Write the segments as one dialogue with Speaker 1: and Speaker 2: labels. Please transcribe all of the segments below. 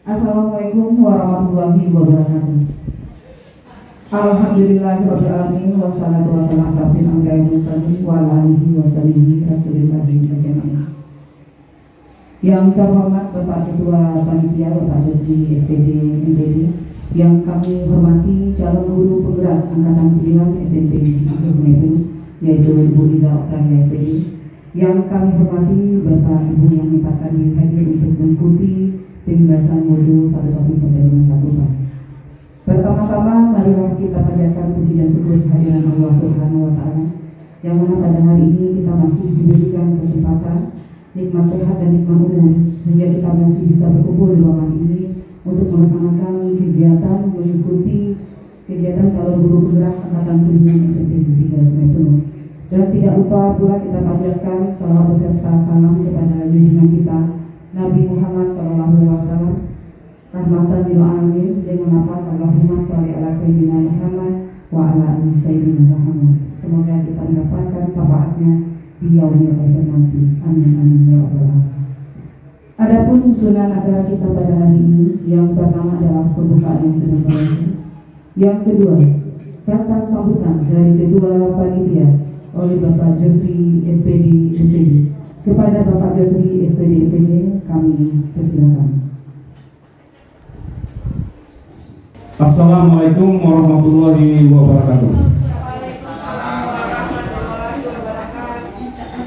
Speaker 1: Assalamualaikum warahmatullahi wabarakatuh. Alhamdulillahirabbil alamin wassalatu wassalamu ala anbiya'il mursalin wa ala alihi wa sahbihi rasulillahi ajmain. Yang terhormat Bapak Ketua Panitia Bapak Josli SPD MPD, yang kami hormati calon guru penggerak Angkatan 9 SMP Semeru, yaitu Ibu Liza Oktaria SPD, yang kami hormati Bapak Ibu yang menyempatkan diri hadir untuk mengikuti pembahasan modul 1 sampai dengan 1. Pertama-tama marilah kita panjatkan puji dan syukur kehadiran Allah Subhanahu wa taala, yang mana pada hari ini kita masih diberikan kesempatan nikmat sehat dan nikmat umur, sehingga kita masih bisa berkumpul di ruangan ini untuk melaksanakan kegiatan mengikuti kegiatan calon guru penggerak Angkatan 9 SMP 3 Semeru. Dan tidak lupa pula kita panjatkan salawat beserta salam kepada junjungan kita Nabi Muhammad SAW, rahmatan lil alamin, dengan apa Allahumma sholli ala sayyidina Muhammad wa ala ali sayyidina Muhammad. Semoga kita mendapatkan syafaatnya di yaumil akhir nanti. Amin amin ya rabbal alamin. Adapun susunan acara kita pada hari ini, yang pertama adalah pembukaan yang sedang berlangsung. Yang kedua, kata sambutan dari Ketua Panitia oleh Bapak Josli SPD MPD. Kepada Bapak Josli SPD MPD kami persilakan.
Speaker 2: Assalamualaikum warahmatullahi wabarakatuh.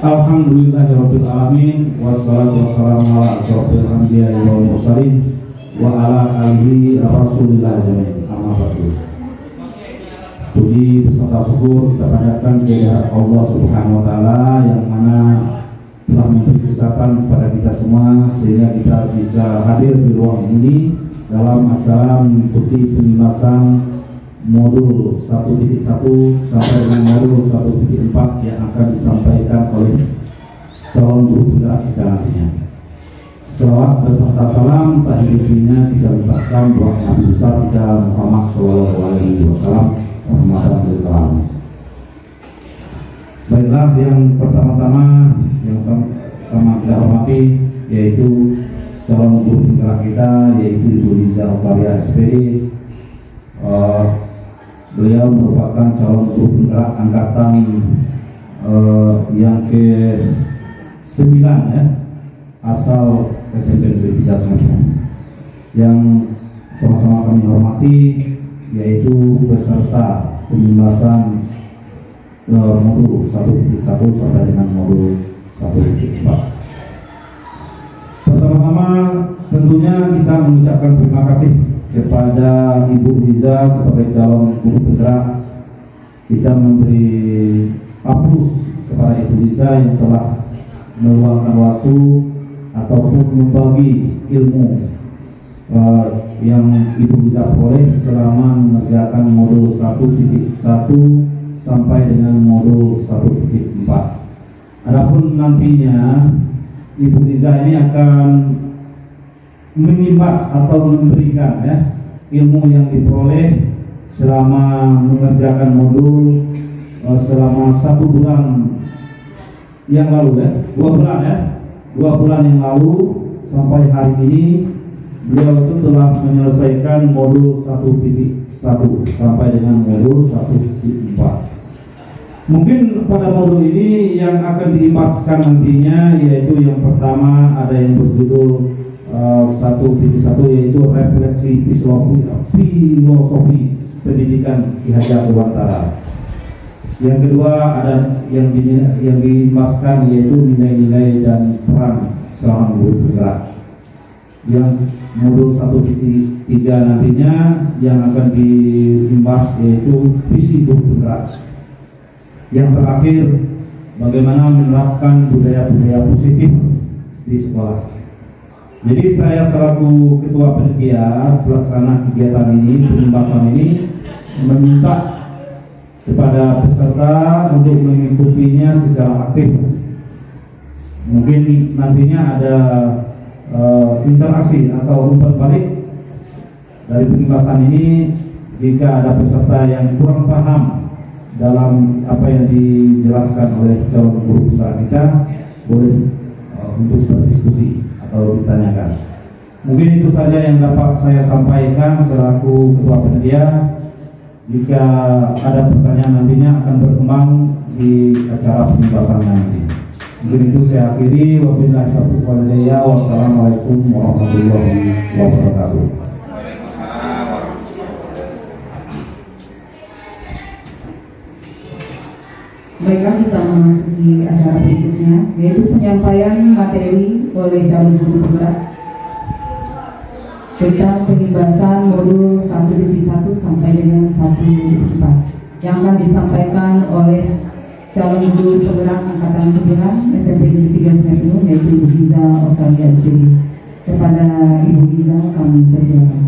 Speaker 2: Alhamdulillahirabbil alamin wassalatu wassalamu ala asyrofil anbiya'i wal mursalin wa ala alihi rasulillah jami'in. Amma ba'du. Puji beserta syukur kita panjatkan kepada Allah Subhanahu wa taala yang mana telah memberi kesempatan kepada kita semua sehingga kita bisa hadir di ruang ini dalam acara mengikuti pembahasan modul 1.1 sampai dengan modul 1.4 yang akan disampaikan oleh calon guru penggerak kita nantinya. Selawat beserta salam tahiyatnya kita limpahkan buat Nabi besar kita Muhammad SAW. Baiklah, yang pertama-tama yang sama kita hormati yaitu calon guru penggerak kita, yaitu Ibu Liza Oktaria SPD. Beliau merupakan calon guru penggerak angkatan yang ke-9 ya, asal SMP Negeri 3 Semeru. Yang sama-sama kami hormati yaitu beserta pembahasan modul 1.1 sampai dengan modul 1.4. Pertama-tama tentunya kita mengucapkan terima kasih kepada Ibu Liza sebagai calon guru penggerak. Kita memberi aplaus kepada Ibu Liza yang telah meluangkan waktu ataupun membagi ilmu yang Ibu Liza peroleh selama mengerjakan modul 1.1 sampai dengan modul 1.4. Adapun nantinya Ibu Liza ini akan menyimas atau memberikan ya ilmu yang diperoleh selama mengerjakan modul selama 1 bulan yang lalu ya, 2 bulan yang lalu sampai hari ini beliau itu telah menyelesaikan modul 1.1 sampai dengan modul 1.4. Mungkin pada modul ini yang akan diimbaskan nantinya yaitu yang pertama ada yang berjudul 1.1 yaitu refleksi filosofi pendidikan Ki Hajar Dewantara. Yang kedua ada yang diimbaskan yaitu nilai-nilai dan peran seorang guru penggerak. Yang modul 1.3 nantinya yang akan diimbas yaitu visi guru penggerak. Yang terakhir, bagaimana menerapkan budaya-budaya positif di sekolah. Jadi saya selaku ketua panitia pelaksana kegiatan ini, pembahasan ini, meminta kepada peserta untuk mengikutinya secara aktif. Mungkin nantinya ada interaksi atau umpan balik dari pembahasan ini jika ada peserta yang kurang paham dalam apa yang dijelaskan oleh calon guru penggerak kita, boleh untuk berdiskusi atau ditanyakan. Mungkin itu saja yang dapat saya sampaikan selaku Ketua Panitia. Jika ada pertanyaan nantinya akan berkembang di acara pembahasan nanti. Mungkin itu saya akhiri. Wabillahi taufiq wal hidayah. Wassalamualaikum warahmatullahi wabarakatuh.
Speaker 1: Baiklah, kita memasuki acara berikutnya, yaitu penyampaian materi oleh calon guru penggerak tentang pembahasan modul 1.1 sampai dengan 1.4 yang akan disampaikan oleh calon guru penggerak angkatan 9 SMP Negeri 3 Semeru, yaitu Ibu Giza Octavia SPD. Kepada Ibu Giza kami persilakan.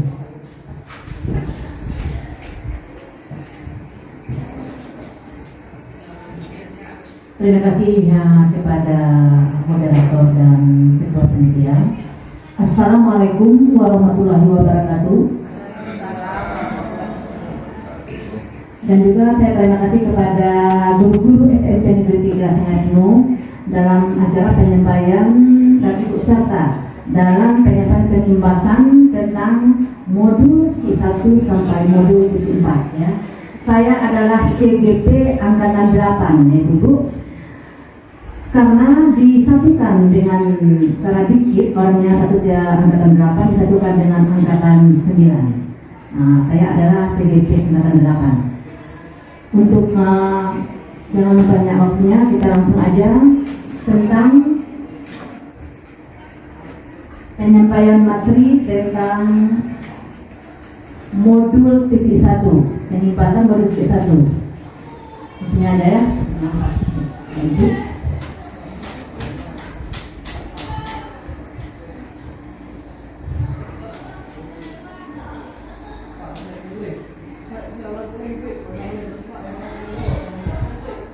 Speaker 3: Terima kasih kepada moderator dan ketua panitia. Assalamualaikum warahmatullahi wabarakatuh. Dan juga saya terima kasih kepada guru-guru SMP Negeri 3 Sengaja dalam acara penyampaian dan ikut serta dalam penyampaian pembahasan tentang modul 1 sampai modul 4 ya. Saya adalah CGP angkatan 8 ya Bu. Karena disatukan dengan cara dikit orangnya satu dia angkatan 8 disatukan dengan angkatan 9. Nah, saya adalah CGP angkatan 8. Untuk jangan banyak waktunya, kita langsung aja tentang penyampaian materi tentang modul 1, pembahasan modul 1. Ini ada ya. Ibu.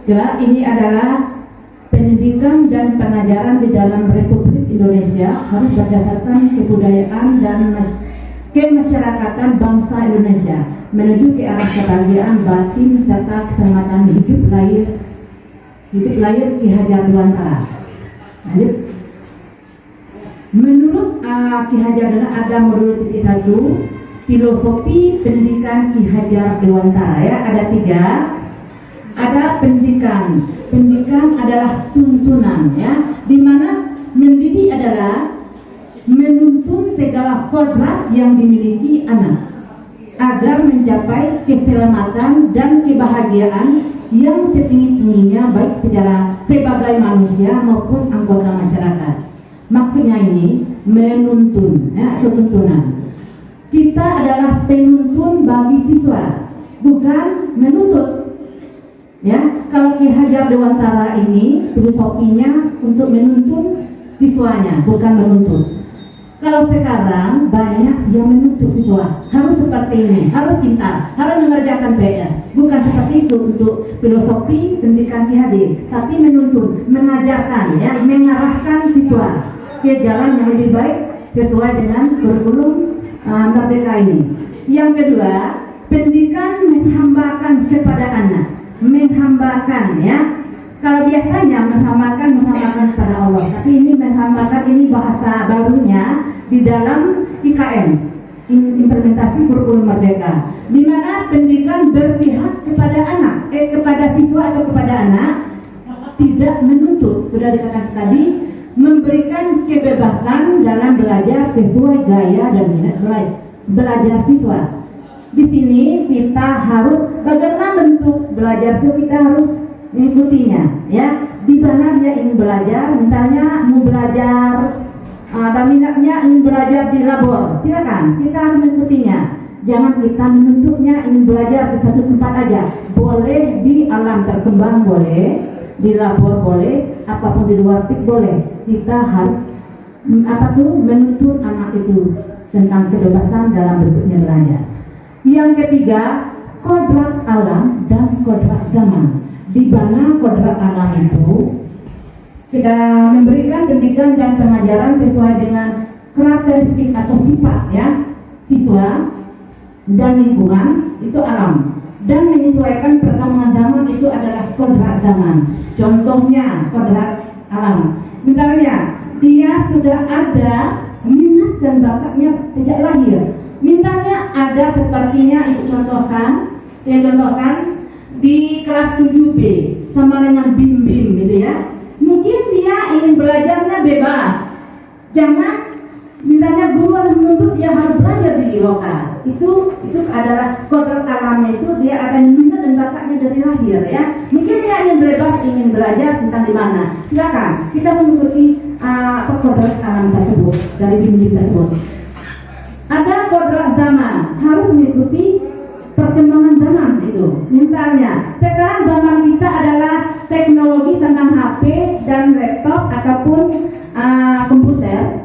Speaker 3: Jelas ini adalah pendidikan dan pengajaran di dalam Republik Indonesia harus berdasarkan kebudayaan dan kemasyarakatan bangsa Indonesia menuju ke arah kebahagiaan batin serta keselamatan hidup lahir Ki Hajar Dewantara. Lanjut. Menurut Ki Hajar Dewantara ada modul 1 filosofi pendidikan Ki Hajar Dewantara ya, ada 3. Ada pendidikan adalah tuntunan ya, di mana mendidik adalah menuntun segala kodrat yang dimiliki anak agar mencapai keselamatan dan kebahagiaan yang setinggi-tingginya baik secara sebagai manusia maupun anggota masyarakat. Maksudnya ini menuntun ya, atau tuntunan. Kita adalah penuntun bagi siswa, bukan menuntut. Ya, kalau Ki Hajar Dewantara ini filosofinya untuk menuntun siswanya, bukan menuntut. Kalau sekarang banyak yang menuntut siswa, harus seperti ini, harus pintar, harus mengerjakan PR. Bukan seperti itu untuk filosofi pendidikan Ki Hajar, tapi menuntun, mengajarkan, ya, mengarahkan siswa ke jalan yang lebih baik sesuai dengan kurikulum Merdeka ini. Yang kedua, pendidikan menghambakan kepada anak. Menghambakan ya, kalau biasanya menghambakan kepada Allah, tapi ini menghambakan, ini bahasa barunya di dalam IKN, implementasi kurikulum Merdeka, di mana pendidikan berpihak kepada anak, kepada siswa atau kepada anak, tidak menuntut, sudah dikatakan tadi, memberikan kebebasan dalam belajar sesuai gaya dan minat belajar siswa. Di sini kita harus bagaimana bentuk belajar itu, kita harus mengikutinya ya. Di mana dia ingin belajar, misalnya mau belajar ada minatnya ingin belajar di labor, silakan, kita harus mengikutinya. Jangan kita menuntutnya ingin belajar di satu tempat aja. Boleh di alam terkembang, boleh di labor, boleh apapun di luar tik boleh. Kita harus menuntut anak itu tentang kebebasan dalam bentuknya belajar. Yang ketiga, kodrat alam dan kodrat zaman. Di mana kodrat alam itu kita memberikan pendidikan dan pengajaran sesuai dengan karakteristik atau sifat ya siswa dan lingkungan, itu alam. Dan menyesuaikan perkembangan zaman itu adalah kodrat zaman. Contohnya kodrat alam. Misalnya dia sudah ada minat dan bakatnya sejak lahir. Mintanya ada sepertinya itu contohkan di kelas 7B sama dengan BIM gitu ya. Mungkin dia ingin belajarnya bebas. Jangan mintanya guru harus menuntut dia harus belajar di lokal. Itu adalah kodrat alamnya, itu dia akan minat dan bakatnya dari lahir ya. Mungkin dia ingin bebas, ingin belajar tentang di mana. Silakan kita mengikuti kodrat alam tersebut dari BIM tersebut. Ada kodrat zaman, harus mengikuti perkembangan zaman itu. Misalnya, sekarang zaman kita adalah teknologi tentang HP dan laptop ataupun komputer.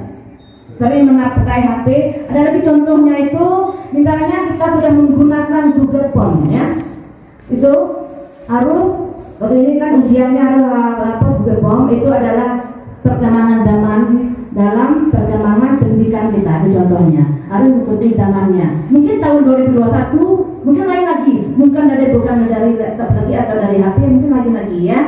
Speaker 3: Sering memakai HP. Ada lagi contohnya itu, misalnya kita sudah menggunakan Google Form ya. Itu harus, kalau ini kan ujiannya Google Form itu adalah perkembangan zaman dalam perkembangan pendidikan kita, itu contohnya harus mengikuti zamannya. Mungkin tahun 2021 mungkin lain lagi, bukan dari laptop lagi atau dari HP, mungkin lagi ya,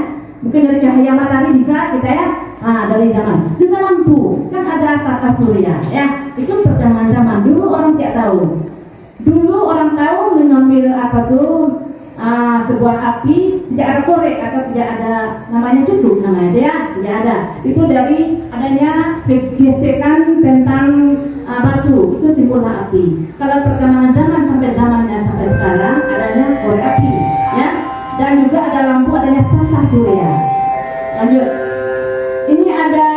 Speaker 3: mungkin dari cahaya matahari bisa kita ya, dari zaman juga lampu kan ada tata surya ya, itu perkembangan zaman. Dulu orang tidak tahu, mengambil sebuah api tidak ada korek atau tidak ada namanya cuduk namanya ya, tidak ada. Itu dari adanya gesekan tentang batu itu timbullah api. Kalau perkembangan zaman sampai zamannya sampai sekarang adanya korek api ya, dan juga ada lampu, adanya tata surya. Lanjut, ini ada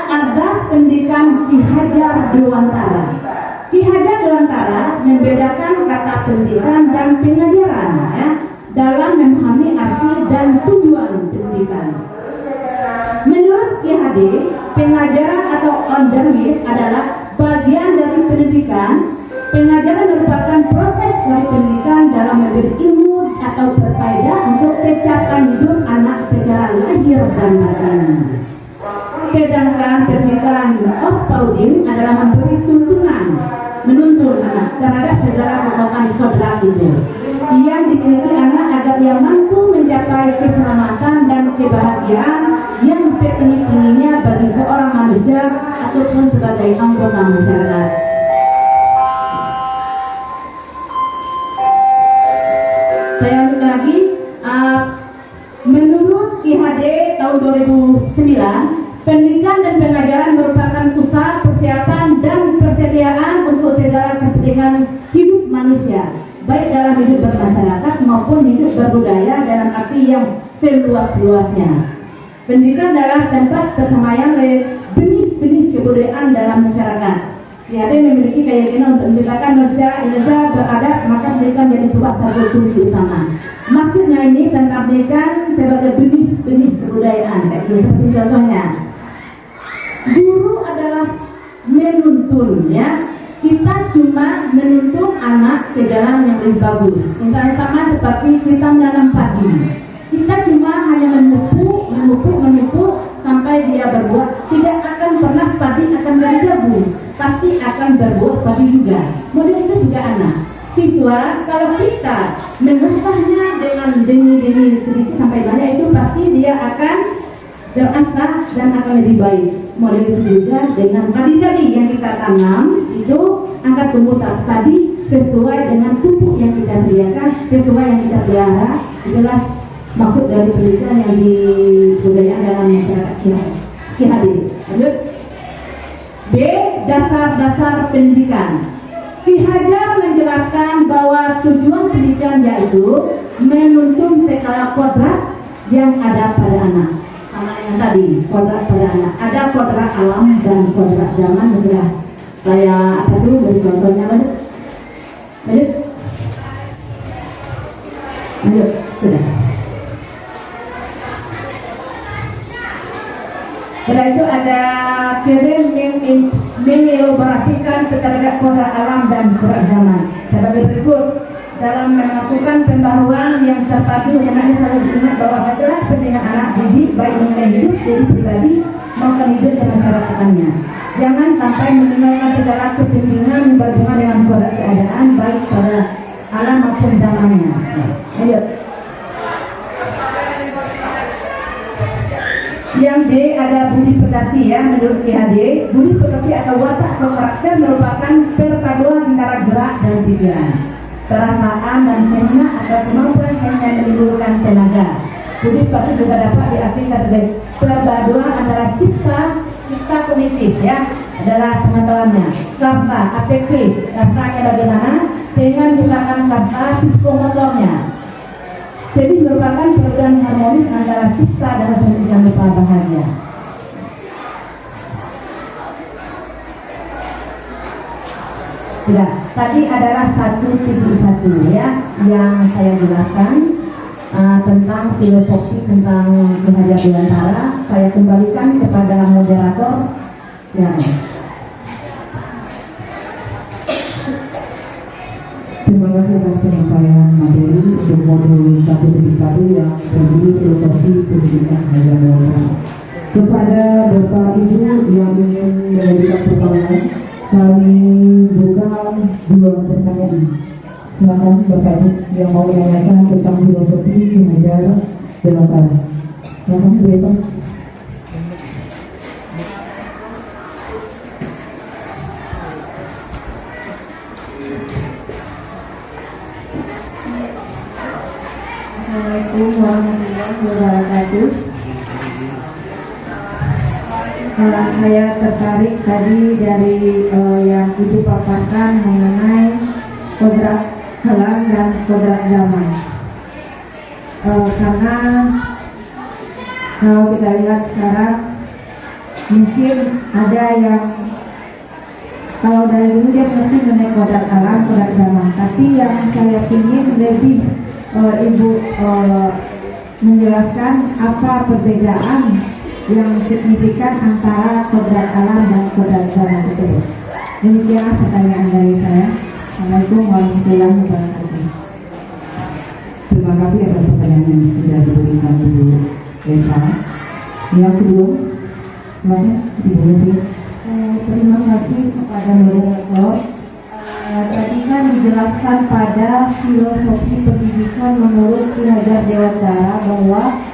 Speaker 3: Ardas Pendidikan Ki Hajar Dewantara. Ki Hajar Dewantara membedakan kata pendidikan dan pengajaran ya, dalam memahami arti dan tujuan pendidikan. Menurut Ki Hadi, pengajaran atau on-the-way adalah bagian dari pendidikan. Pengajaran merupakan proses dari pendidikan dalam memberi ilmu atau berfaedah untuk pencapaian hidup anak secara lahir dan batin. Sedangkan pendidikan of-pauding adalah memberi menuntun anak terhadap segala perkembangan kodrat itu yang dimiliki anak agar dia mampu mencapai keselamatan dan kebahagiaan yang setinggi-tingginya bagi seorang manusia ataupun sebagai anggota masyarakat. Saya lanjut lagi, menurut Ki Hadi tahun 2009, pendidikan dan pengajaran merupakan usaha persiapan dan persediaan untuk segala kepentingan hidup manusia, baik dalam hidup bermasyarakat maupun hidup berbudaya dalam arti yang seluas-luasnya. Pendidikan adalah tempat persemaian benih-benih kebudayaan dalam masyarakat. Jadi memiliki keyakinan untuk menciptakan manusia Indonesia beradab, maka pendidikan jadi sebuah satu kunci utama. Maksudnya ini tentang pendidikan sebagai benih-benih kebudayaan. Seperti contohnya, guru adalah menuntun ya. Kita cuma menuntun anak ke jalan yang lebih bagus. Misalnya sama seperti kita menanam padi. Kita cuma hanya memupuk sampai dia berbuah. Tidak akan pernah padi akan menjadi jagung. Pasti akan berbuah padi juga. Model itu juga anak. Siswa kalau kita mengasahnya dengan demi sedikit sampai banyak, itu pasti dia akan terasah dan akan lebih baik. Model itu juga dengan padi tadi yang kita tanam, itu akan tumbuh tadi sesuai dengan pupuk yang kita sediakan, sesuai yang kita pelihara. Itulah maksud dari pendidikan yang dibudayaan dalam masyarakat Ki Hadi. Lanjut. B. Dasar-dasar pendidikan. Ki Hajar menjelaskan bahwa tujuan pendidikan yaitu menuntun segala kodrat yang ada pada anak. Sama yang tadi, kodrat pada anak. Ada kodrat alam dan kodrat zaman. Sudah saya beri contohnya. Lanjut. Sudah. Setelah itu ada kirim mengelaborasikan terhadap kodrat alam dan kodrat zaman sebagai berikut. Dalam melakukan pembaruan yang terpadu, hendaknya selalu diingat bahwa adalah pendidikan anak didik baik mengenai hidup diri pribadi maupun hidup kemasyarakatan. Jangan sampai meninggalkan segala kepentingan yang berhubungan dengan kodrat keadaan baik pada alam maupun zamannya. Ayo. Yang D ada budi pekerti pekerti ya, menurut IHD, budi pekerti atau watak atau karakter merupakan perpaduan antara gerak dan pikiran, perasaan dan hanya atau kemampuan hanya menimbulkan tenaga. Budi pekerti juga dapat diartikan sebagai perpaduan antara cipta kognitif ya, adalah pengetahuannya, karta afektif, rasanya bagaimana, dengan menggunakan karta psikomotornya. Jadi merupakan perpaduan harmonis antara cipta dan sedemikian rupa bahagia. Ya, tadi adalah 171 ya yang saya jelaskan tentang filosofi tentang Ki Hajar Dewantara. Saya kembalikan kepada moderator ya.
Speaker 1: Terima kasih atas penyampaian materi untuk modul 171 yang berjudul filosofi pendidikan Hajar Dewantara. Kepada Bapak Ibu yang ingin mengajukan pertanyaan, kami buka 2 pertanyaan. Silakan Bapak Ibu yang mau menanyakan tentang filosofi Ki Hajar Dewantara. Silakan Bapak.
Speaker 3: Assalamualaikum warahmatullahi wabarakatuh. Saya tertarik tadi dari yang Ibu paparkan mengenai kodrat alam dan kodrat zaman. Karena kalau kita lihat sekarang mungkin ada yang kalau dari dulu dia pasti mengenai kodrat alam, kodrat zaman. Tapi yang saya ingin lebih Ibu menjelaskan apa perbedaan yang signifikan antara kodrat alam dan kodrat zaman tersebut. Demikianlah pertanyaan dari saya. Assalamualaikum warahmatullahi wabarakatuh.
Speaker 1: Terima kasih atas pertanyaan yang sudah diberikan Ibu Eva. Yang kedua, silakan Ibu Eva.
Speaker 3: Terima kasih kepada moderator. Tadi kan dijelaskan pada filosofi pendidikan menurut Ki Hajar Dewantara bahwa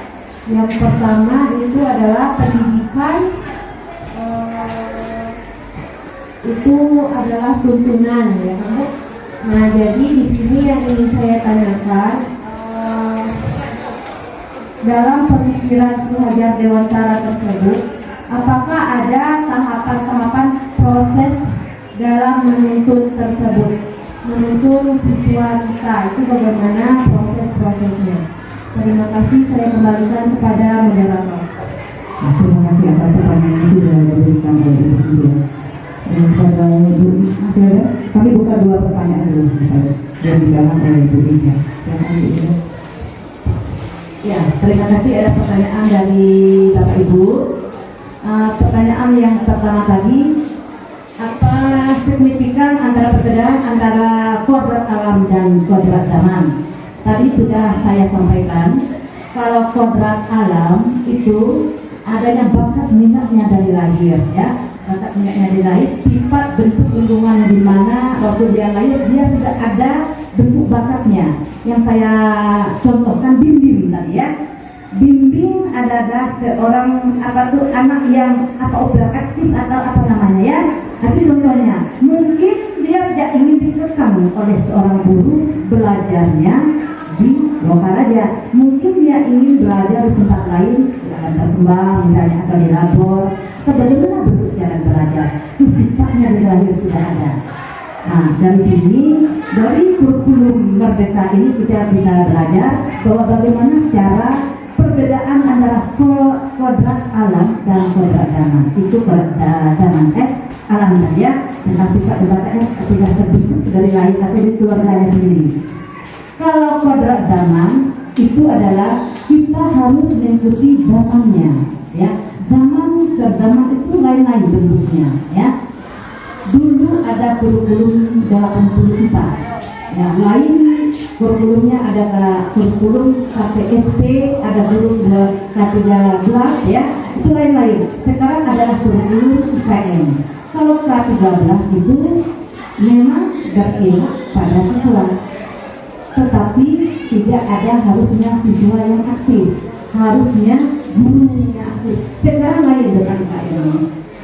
Speaker 3: yang pertama itu adalah pendidikan itu adalah tuntunan ya kamu. Nah jadi di sini yang ingin saya tanyakan dalam pemikiran Ki Hajar Dewantara tersebut, apakah ada tahapan-tahapan proses dalam menuntun tersebut, menuntun siswa kita itu bagaimana proses-prosesnya? Terima kasih, saya kembalikan kepada moderator.
Speaker 1: Terima kasih atas pertanyaan yang sudah diberikan oleh Ibu. Pada Ibu masih ada? Kami buka 2 pertanyaan dulu yang dijawab oleh Ibu Ida.
Speaker 3: Ya, terima kasih. Ada pertanyaan dari Bapak Ibu. Pertanyaan yang pertama tadi, apa signifikan antara perbedaan antara kodrat alam dan kodrat zaman? Tadi sudah saya sampaikan, kalau kodrat alam itu adanya bakat minatnya dari lahir, ya, bakat minatnya dari lahir, sifat bentuk lingkungan di mana waktu dia lahir dia sudah ada bentuk bakatnya. Yang saya contohkan bimbing tadi ya. Bimbing adalah seorang anak yang overaktif atau apa namanya ya. Tapi contohnya mungkin dia tidak ingin dikekang oleh seorang guru belajarnya di lokal aja. Mungkin dia ingin belajar di tempat lain, akan berkembang misalnya atau di labor. Bagaimana bentuk cara belajar? Itu sifatnya dari lahir sudah ada. Nah dari sini dari kurikulum Merdeka ini kita bisa belajar bahwa bagaimana cara perbedaan antara kodrat alam dan kodrat zaman. Itu kodrat zaman alam saja, dan sifat-sifatnya sudah terbentuk dari lahir atau di keluarganya sendiri. Kalau kodrat zaman itu adalah kita harus mengikuti zamannya, ya. Zaman ke zaman itu lain-lain bentuknya, ya. Dulu ada kurikulum 84, ya, lain kurikulumnya ada kurikulum KPSP, ada kurikulum K13 ya, itu lain-lain. Sekarang adalah kurikulum IKN. Kalau K13 itu memang berpihak pada siswa, tetapi tidak ada harusnya siswa yang aktif. Harusnya gurunya aktif. Sekarang lain dengan keadaan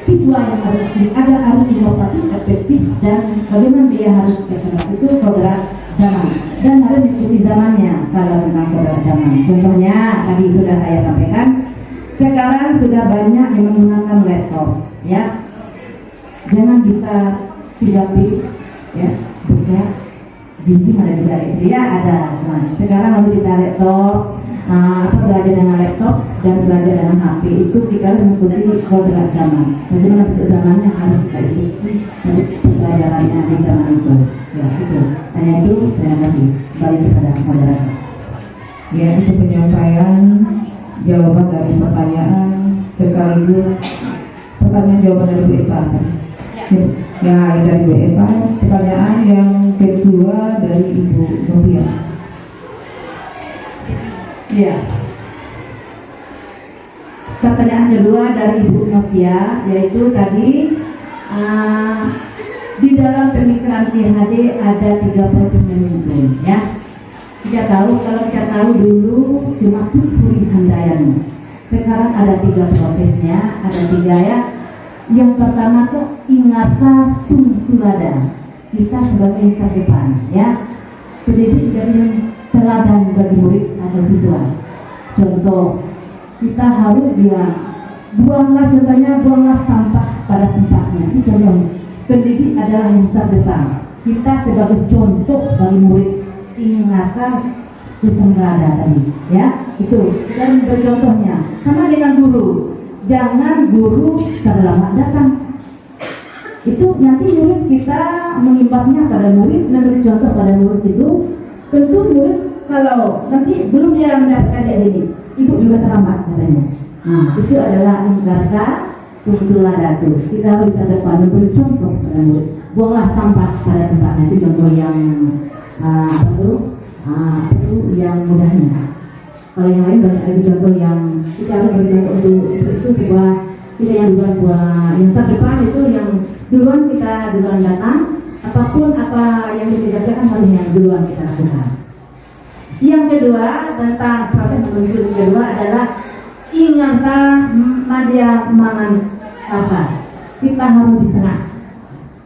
Speaker 3: siswa yang harus inovatif, efektif, dan bagaimana dia harus bergerak itu kodrat zaman dan harus mengikuti zamannya. Kalau tentang kodrat zaman, contohnya tadi sudah saya sampaikan, sekarang sudah banyak yang menggunakan laptop, ya. Jangan kita tiba-tiba ya buka biji ada juga itu ya ada. Nah, sekarang kalau kita laptop, belajar dengan laptop dan belajar dengan HP itu kita harus mengikuti kodrat zaman. Bagaimana bentuk zamannya harus kita ikuti pelajarannya di zaman itu. Ya itu. Hanya itu. Terima kasih. Kembali kepada moderator.
Speaker 1: Ya, itu penyampaian jawaban dari pertanyaan sekaligus pertanyaan jawaban dari Bu Eva. Ya, dari Bu Eva. Pertanyaan yang kedua dari Ibu Novia.
Speaker 3: Ya. Pertanyaan kedua dari Ibu Novia yaitu tadi di dalam pemikiran PHD ada 3 proses memimpin, ya. Kalau kita tahu dulu cuma Tutur Handayani. Sekarang ada 3 prosesnya, ada 3 ya. Yang pertama tuh ingata sungkulada. Kita sebagai terdepan, ya. Pendidik jadi teladan bagi murid atau siswa. Contoh, kita harus buanglah sampah pada tempatnya. Itu contoh. Pendidik adalah yang terdepan. Kita sebagai contoh bagi murid ingatan kesenggada tadi, ya. Itu dan bercontohnya sama dengan guru. Jangan guru terlambat datang. Itu nanti murid kita mengimbasnya pada murid, memberi contoh pada murid itu. Tentu murid kalau nanti belum dia mendapatkan ini, ibu juga terlambat katanya. Nah, itu adalah ingkasa tungkulada. Kita harus ke depan memberi contoh pada murid. Buanglah sampah pada tempatnya. Itu contoh yang yang mudahnya. Kalau yang lain banyak lagi contoh yang kita harus beri contoh untuk itu sebuah kita yang yang terdepan itu yang duluan kita duluan datang. Apapun apa yang kita kerjakan harus yang duluan kita lakukan. Yang kedua tentang proses menuju kedua adalah ingata madya mangan apa. Kita harus di tengah.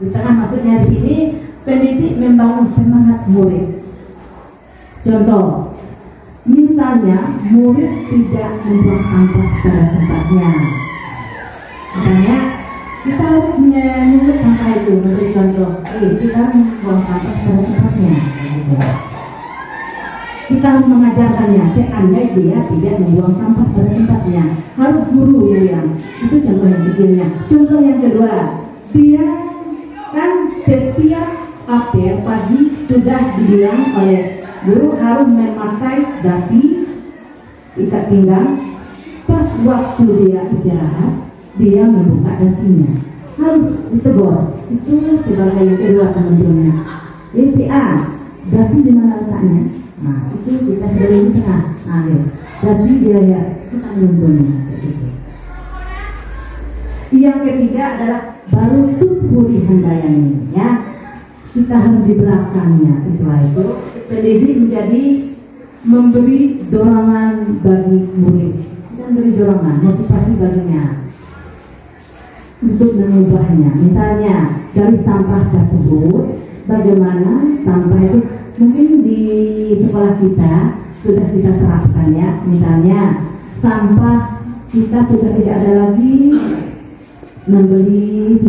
Speaker 3: Di tengah maksudnya di sini pendidik membangun semangat murid. Contoh, misalnya murid tidak membuang sampah pada tempatnya. Misalnya kita harus menyebut sampah itu, memberi contoh. Kita membuang sampah pada tempatnya. Kita harus mengajarkannya. Seandainya dia tidak membuang sampah pada tempatnya, harus guru yang itu contoh yang kecilnya. Contoh yang kedua, dia kan setiap pagi sudah dibilang oleh guru harus memakai dasi ikat pinggang. Pas waktu dia istirahat, dia membuka dasinya, harus ditegur. Itu sebagai yang kedua teman-temannya. A, dasi di mana letaknya? Nah, itu kita sudah di tengah. Nah, dasi dia ya kita menuntunnya. Yang ketiga adalah baru Tutur Handayani, ya. Kita harus di belakangnya. Setelah itu pendidik menjadi memberi dorongan bagi murid. Kita memberi dorongan, motivasi baginya untuk mengubahnya. Misalnya dari sampah tersebut, bagaimana sampah itu mungkin di sekolah kita sudah kita terapkan, ya. Misalnya sampah kita sudah tidak ada lagi membeli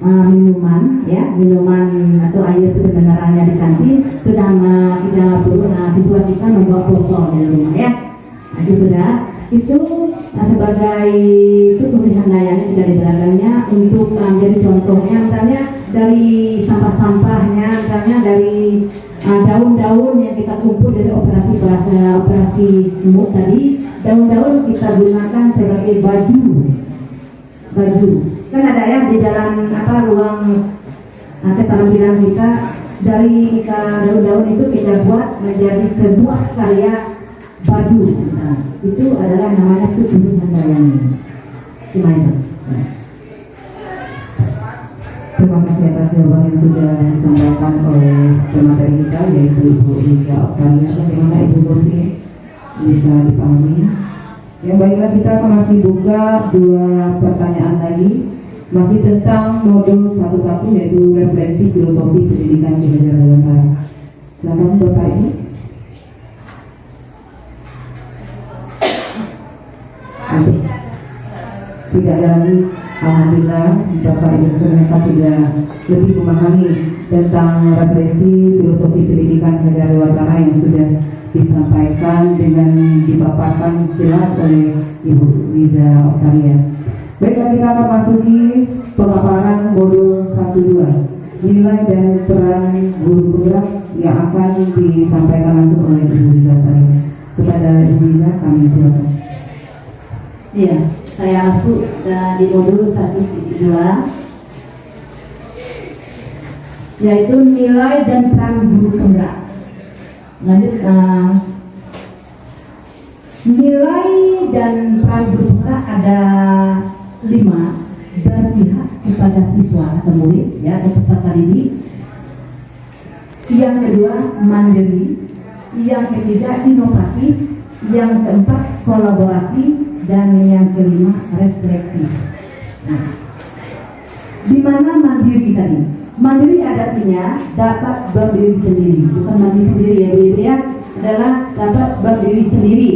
Speaker 3: minuman, ya, minuman atau air itu sebenarnya di kantin sudah kita siswa kita membawa botol dari rumah, ya. Nah, itu sudah sebagai itu pemilihan layanan sudah di belakangnya untuk menjadi contohnya. Misalnya dari sampah-sampahnya, misalnya dari daun-daun yang kita kumpul dari operasi semut tadi, daun-daun kita gunakan sebagai baju. Kan ada ya di dalam ruang keterampilan kita, dari daun-daun itu kita buat menjadi sebuah karya baju. Nah, itu adalah namanya Tutur Handayani. Cuma itu.
Speaker 1: Terima kasih atas jawaban yang sudah disampaikan oleh pemateri kita, yaitu Ibu Ika Oktalia. Bagaimana Ibu Bosi bisa dipahami? Ya baiklah, kita masih buka 2 pertanyaan lagi, masih tentang modul 11 yaitu referensi filosofi pendidikan di negara Dewantara. Silakan Bapak Ibu. Tidak lagi, alhamdulillah Bapak Ibu ternyata sudah lebih memahami tentang referensi filosofi pendidikan negara Dewantara yang sudah disampaikan dengan dipaparkan jelas oleh Ibu Liza Oktaria. Baiklah, kita akan masuki pemaparan modul 1-2, nilai dan peran guru penggerak yang akan disampaikan langsung oleh Ibu Liza Oktaria. Kepada Ibu Liza, kami silakan.
Speaker 3: Iya, saya masuk di modul 1-2, yaitu nilai dan peran guru penggerak. Lanjut, nilai dan peran guru penggerak ada 5, berpihak kepada siswa atau murid, ya, atau peserta didik. Yang kedua, mandiri. Yang ketiga, inovatif. Yang keempat, kolaborasi. Dan yang kelima, reflektif. Nah, di mana mandiri tadi? Mandiri artinya dapat berdiri sendiri, bukan mandiri sendiri ya Bu ya, adalah dapat berdiri sendiri,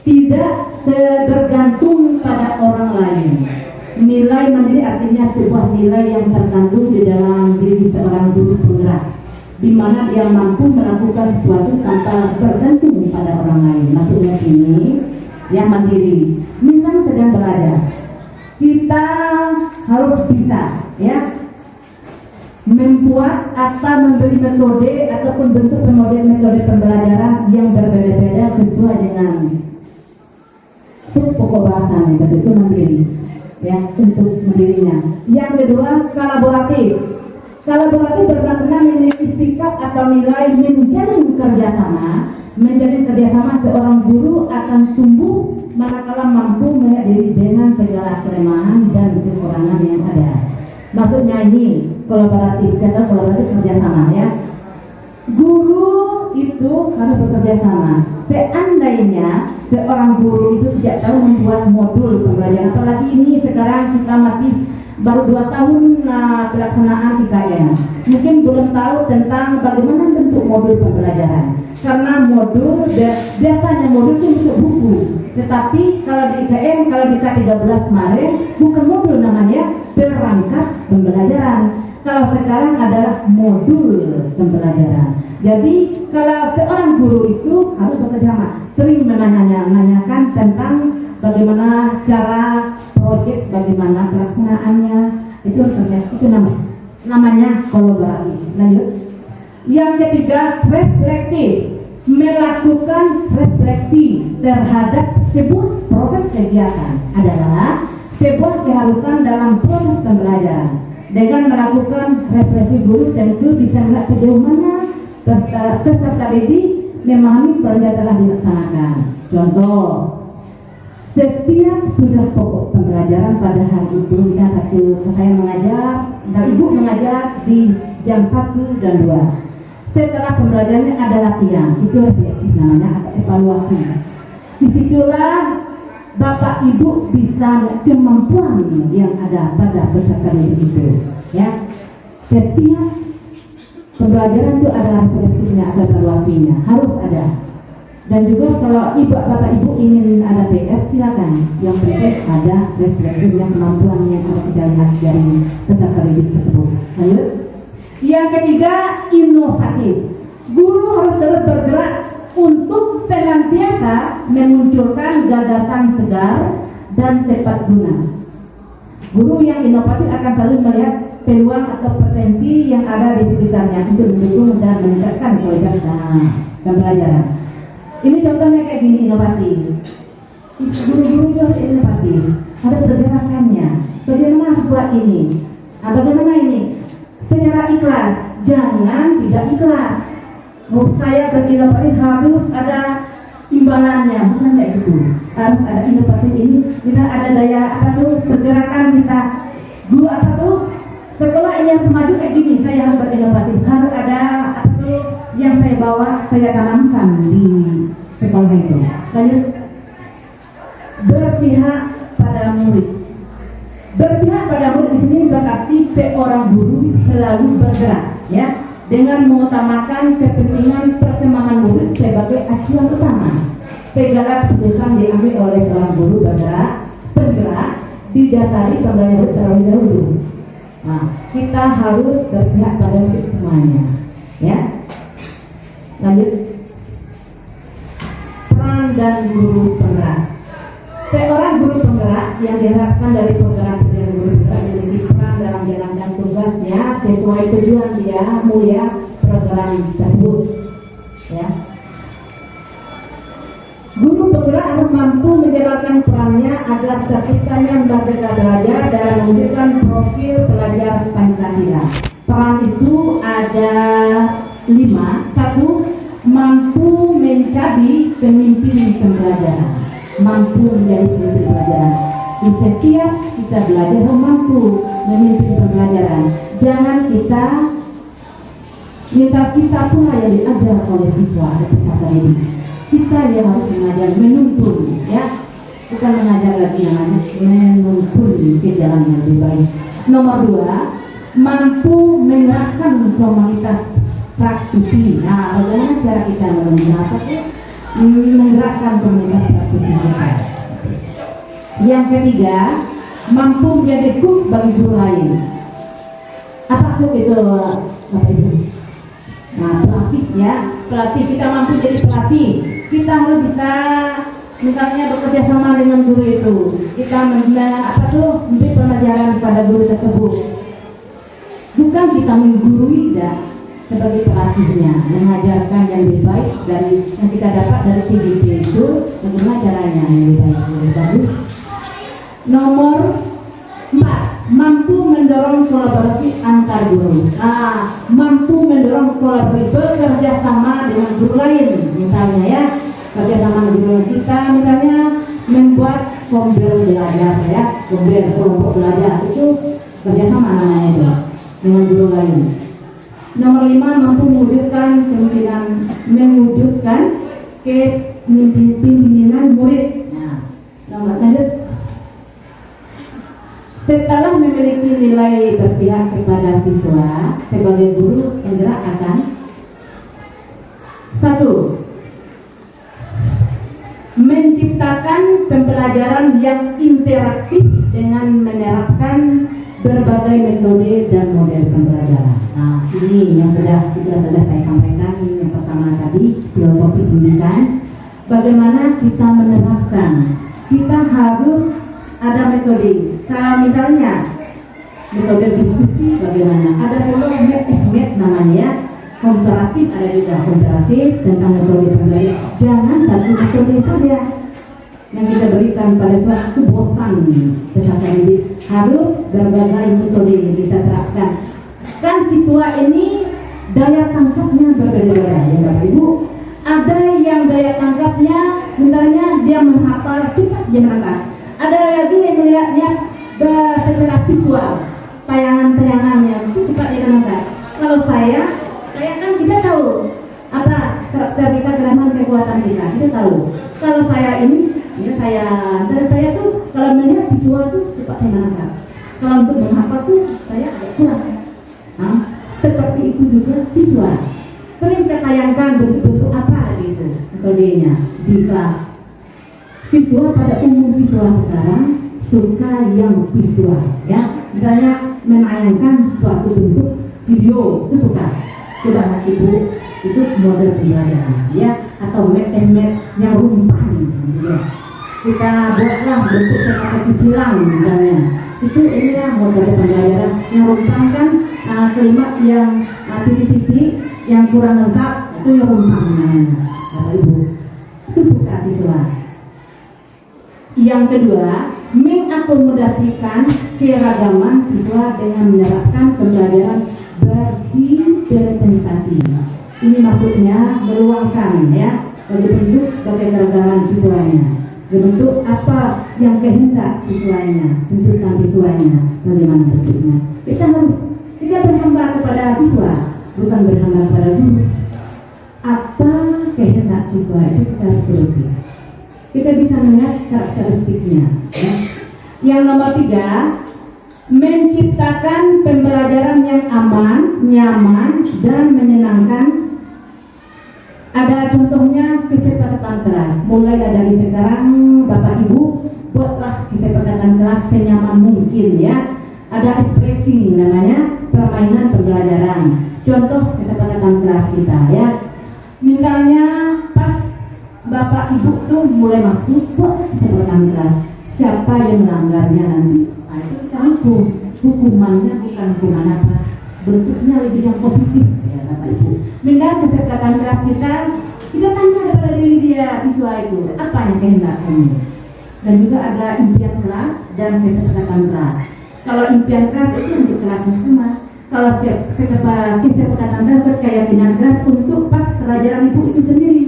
Speaker 3: tidak bergantung pada orang lain. Nilai mandiri artinya sebuah nilai yang terkandung di dalam diri seorang guru penggerak, di mana dia mampu melakukan sesuatu tanpa bergantung pada orang lain. Maksudnya ini yang mandiri. Misal sedang belajar, kita harus bisa ya membuat atau memberi metode ataupun bentuk metode pembelajaran yang berbeda-beda sesuai dengan pokok bahasanya, itu mandiri ya, untuk mandirinya. Yang kedua, kolaboratif. Kolaboratif bermakna memiliki sikap atau nilai menjalin kerjasama. Menjadi kerjasama seorang guru akan tumbuh manakala mampu melihat diri dengan segala kelemahan dan kekurangan yang ada. Maksudnya ini kolaboratif, kata kolaboratif kerjasama ya. Guru itu harus bekerja sama. Seandainya seorang guru itu tidak tahu membuat modul pembelajaran, apalagi ini sekarang kita masih baru 2 tahun pelaksanaan IKN, mungkin belum tahu tentang bagaimana bentuk modul pembelajaran. Karena modul biasanya modul itu bentuk buku, tetapi kalau di IKN, kalau di K13 kemarin bukan modul namanya, perangkat pembelajaran. Kalau sekarang adalah modul pembelajaran. Jadi kalau seorang guru itu harus bekerja sama, sering menanyakan tentang bagaimana cara proyek, bagaimana pelaksanaannya, itu namanya kolaborasi. Lanjut. Yang ketiga, reflektif. Melakukan refleksi terhadap sebuah proses kegiatan adalah sebuah keharusan dalam proses pembelajaran. Dengan melakukan refleksi, guru tentu bisa melihat sejauh mana peserta didik memahami proyek yang telah dilaksanakan. Contoh, setiap sudah pokok pembelajaran pada hari itu, saya mengajar, dan ibu mengajar di jam 1 dan 2. Setelah pembelajarannya ada latihan, itu refleksi namanya, atau evaluasi. Disitulah Bapak Ibu bisa melihat kemampuan yang ada pada peserta didik itu. Ya, setiap pembelajaran itu ada refleksinya, ada evaluasinya, harus ada. Dan juga kalau Bapak Ibu ingin ada PR, silakan. Yang penting ada refleksinya, kemampuan yang harus kita lihat dari peserta didik tersebut. Lanjut. Yang ketiga, inovatif. Guru harus terus bergerak untuk senantiasa memunculkan gagasan segar dan tepat guna. Guru yang inovatif akan selalu melihat peluang atau potensi yang ada di sekitarnya untuk mendukung dan meningkatkan kualitas pembelajaran. Ini contohnya kayak gini, inovatif. Guru-guru itu harus inovatif, ada pergerakannya. Bagaimana buat ini? Bagaimana ini? Secara ikhlas, jangan tidak ikhlas. Saya berinovatif harus ada imbalannya, bukan kayak gitu. Harus ada inovatif ini, kita ada daya pergerakan kita. Guru sekolah yang semaju kayak gini, saya harus berinovatif. Harus ada yang saya bawa, saya tanamkan di sekolah itu. Lanjut. berpihak pada murid. Berpihak pada murid di sini berarti seorang guru selalu bergerak, ya, dengan mengutamakan kepentingan perkembangan murid sebagai acuan utama. Segala keputusan diambil oleh seorang guru bergerak didasari pembelajaran murid terlebih dahulu. Nah, kita harus berpihak pada murid semuanya, ya. Lanjut. Peran dan guru penggerak. Seorang guru penggerak yang diharapkan dari penggerak yang guru penggerak memiliki peran dalam menjalankan tugasnya sesuai tujuan dia mulia program tersebut, ya. Guru penggerak harus mampu menjalankan perannya agar terciptanya merdeka belajar dalam mewujudkan profil pelajar Pancasila. Peran itu ada 5. 1. Mampu menjadi pemimpin pembelajaran. Mampu menjadi pemimpin pembelajaran. Di setiap kita belajar harus mampu memimpin pembelajaran. Jangan kita pula yang diajar oleh siswa atau peserta didik. Kita yang harus mengajar, menuntun, ya, bukan mengajar lagi, namanya menuntun ke jalan yang lebih baik. Nomor 2, mampu menerapkan formalitas praktisi. Nah, bagaimana cara kita menggerakkan formalitas praktisi kita? Yang ketiga, mampu menjadi cook bagi guru lain. Apa cook itu? Apa itu? Nah, pelatih, ya, pelatih. Kita mampu jadi pelatih. Kita harus bisa misalnya bekerja sama dengan guru itu. Kita memberi pelajaran kepada guru tersebut. Bukan kita menggurui, tidak, sebagai pelatihnya, mengajarkan yang lebih baik dari yang kita dapat dari PDP itu, bagaimana caranya yang lebih baik, lebih bagus. Nomor 4, mampu mendorong kolaborasi antar guru. Mampu mendorong kolaborasi, bekerja sama dengan guru lain, misalnya, ya, kerja sama dengan guru kita, misalnya membuat sombel belajar, ya, sombel kelompok belajar, itu kerja sama namanya itu dengan guru lain. Nomor 5, mampu mewujudkan kepemimpinan murid. Nah, nomor lanjut. Setelah memiliki nilai berpihak kepada siswa, sebagai guru penggerak akan 1. Menciptakan pembelajaran yang interaktif dengan menerapkan berbagai metode dan model pembelajaran. Nah, ini yang sudah saya sampaikan. Yang pertama tadi, filosofi pendidikan. Bagaimana kita menerapkan? Kita harus ada metode. Kalau misalnya metode diskusi, bagaimana? Ada juga MET namanya, komparatif, ada juga komparatif tentang metode pembelajaran. Jangan satu metode saja yang kita berikan pada kelas itu bosan peserta didik. Harus berbagai metode yang bisa terapkan. Kan siswa ini daya tangkapnya berbeda-beda, ya Bapak Ibu. Ada yang daya tangkapnya misalnya dia menghafal cepat, dia menangkap. Ada lagi yang melihatnya secara visual, tayangan-tayangan yang cepat dia menangkap. Kalau saya kan kita tahu apa karakter kita, kelemahan, kekuatan kita tahu. Kalau saya ini, ya, saya tuh kalau melihat visual tuh cepat saya menangkap. Kalau untuk menghafal tuh saya agak kurang. Nah, seperti itu juga siswa. Sering kita tayangkan bentuk-bentuk apa gitu metodenya di kelas. Siswa pada umum siswa sekarang suka yang visual, ya. Misalnya menayangkan suatu bentuk video itu suka. Coba Ibu, itu model pembelajaran, ya, atau met yang rumpahan, ya. Kita buatlah bentuk seperti silang misalnya. Itu inilah model pembelajaran yang rumpangkan kalimat yang titik-titik yang kurang lengkap, itu yang rumpang namanya, Bapak Ibu. Itu bukan siswa. Yang kedua, mengakomodasikan keragaman siswa dengan menerapkan pembelajaran berinterpretasi. Ini maksudnya meluangkan, ya, bagi bentuk sebagai keragaman siswanya, bentuk apa yang kehendak siswanya, tuntutan siswanya, bagaimana bentuknya. Kita berhamba kepada siswa, bukan berhamba kepada guru. Apa kehendak siswa itu kita harus turuti. kita bisa melihat karakteristiknya. Ya. Yang nomor 3, menciptakan pembelajaran yang aman, nyaman, dan menyenangkan. Ada contohnya kesepakatan kelas. Mulai dari sekarang Bapak Ibu buatlah kesepakatan kelas senyaman mungkin ya. Ada ice breaking namanya, permainan pembelajaran. Contoh kesepakatan kelas kita ya. Misalnya pas Bapak Ibu tuh mulai masuk buat kesepakatan kelas. Siapa yang melanggarnya nanti? Nah, itu kita hukumannya bukan hukuman apa, bentuknya lebih yang positif ya Bapak Ibu. Dengan kesepakatan kelas kita tanya kepada diri dia siswa itu apa yang kehendak kamu. Dan juga ada impian kelas dan kesepakatan kelas. Kalau impian kelas itu untuk kelasnya semua. Kalau kesepakatan kelas keyakinan kelas untuk pas pelajaran itu sendiri.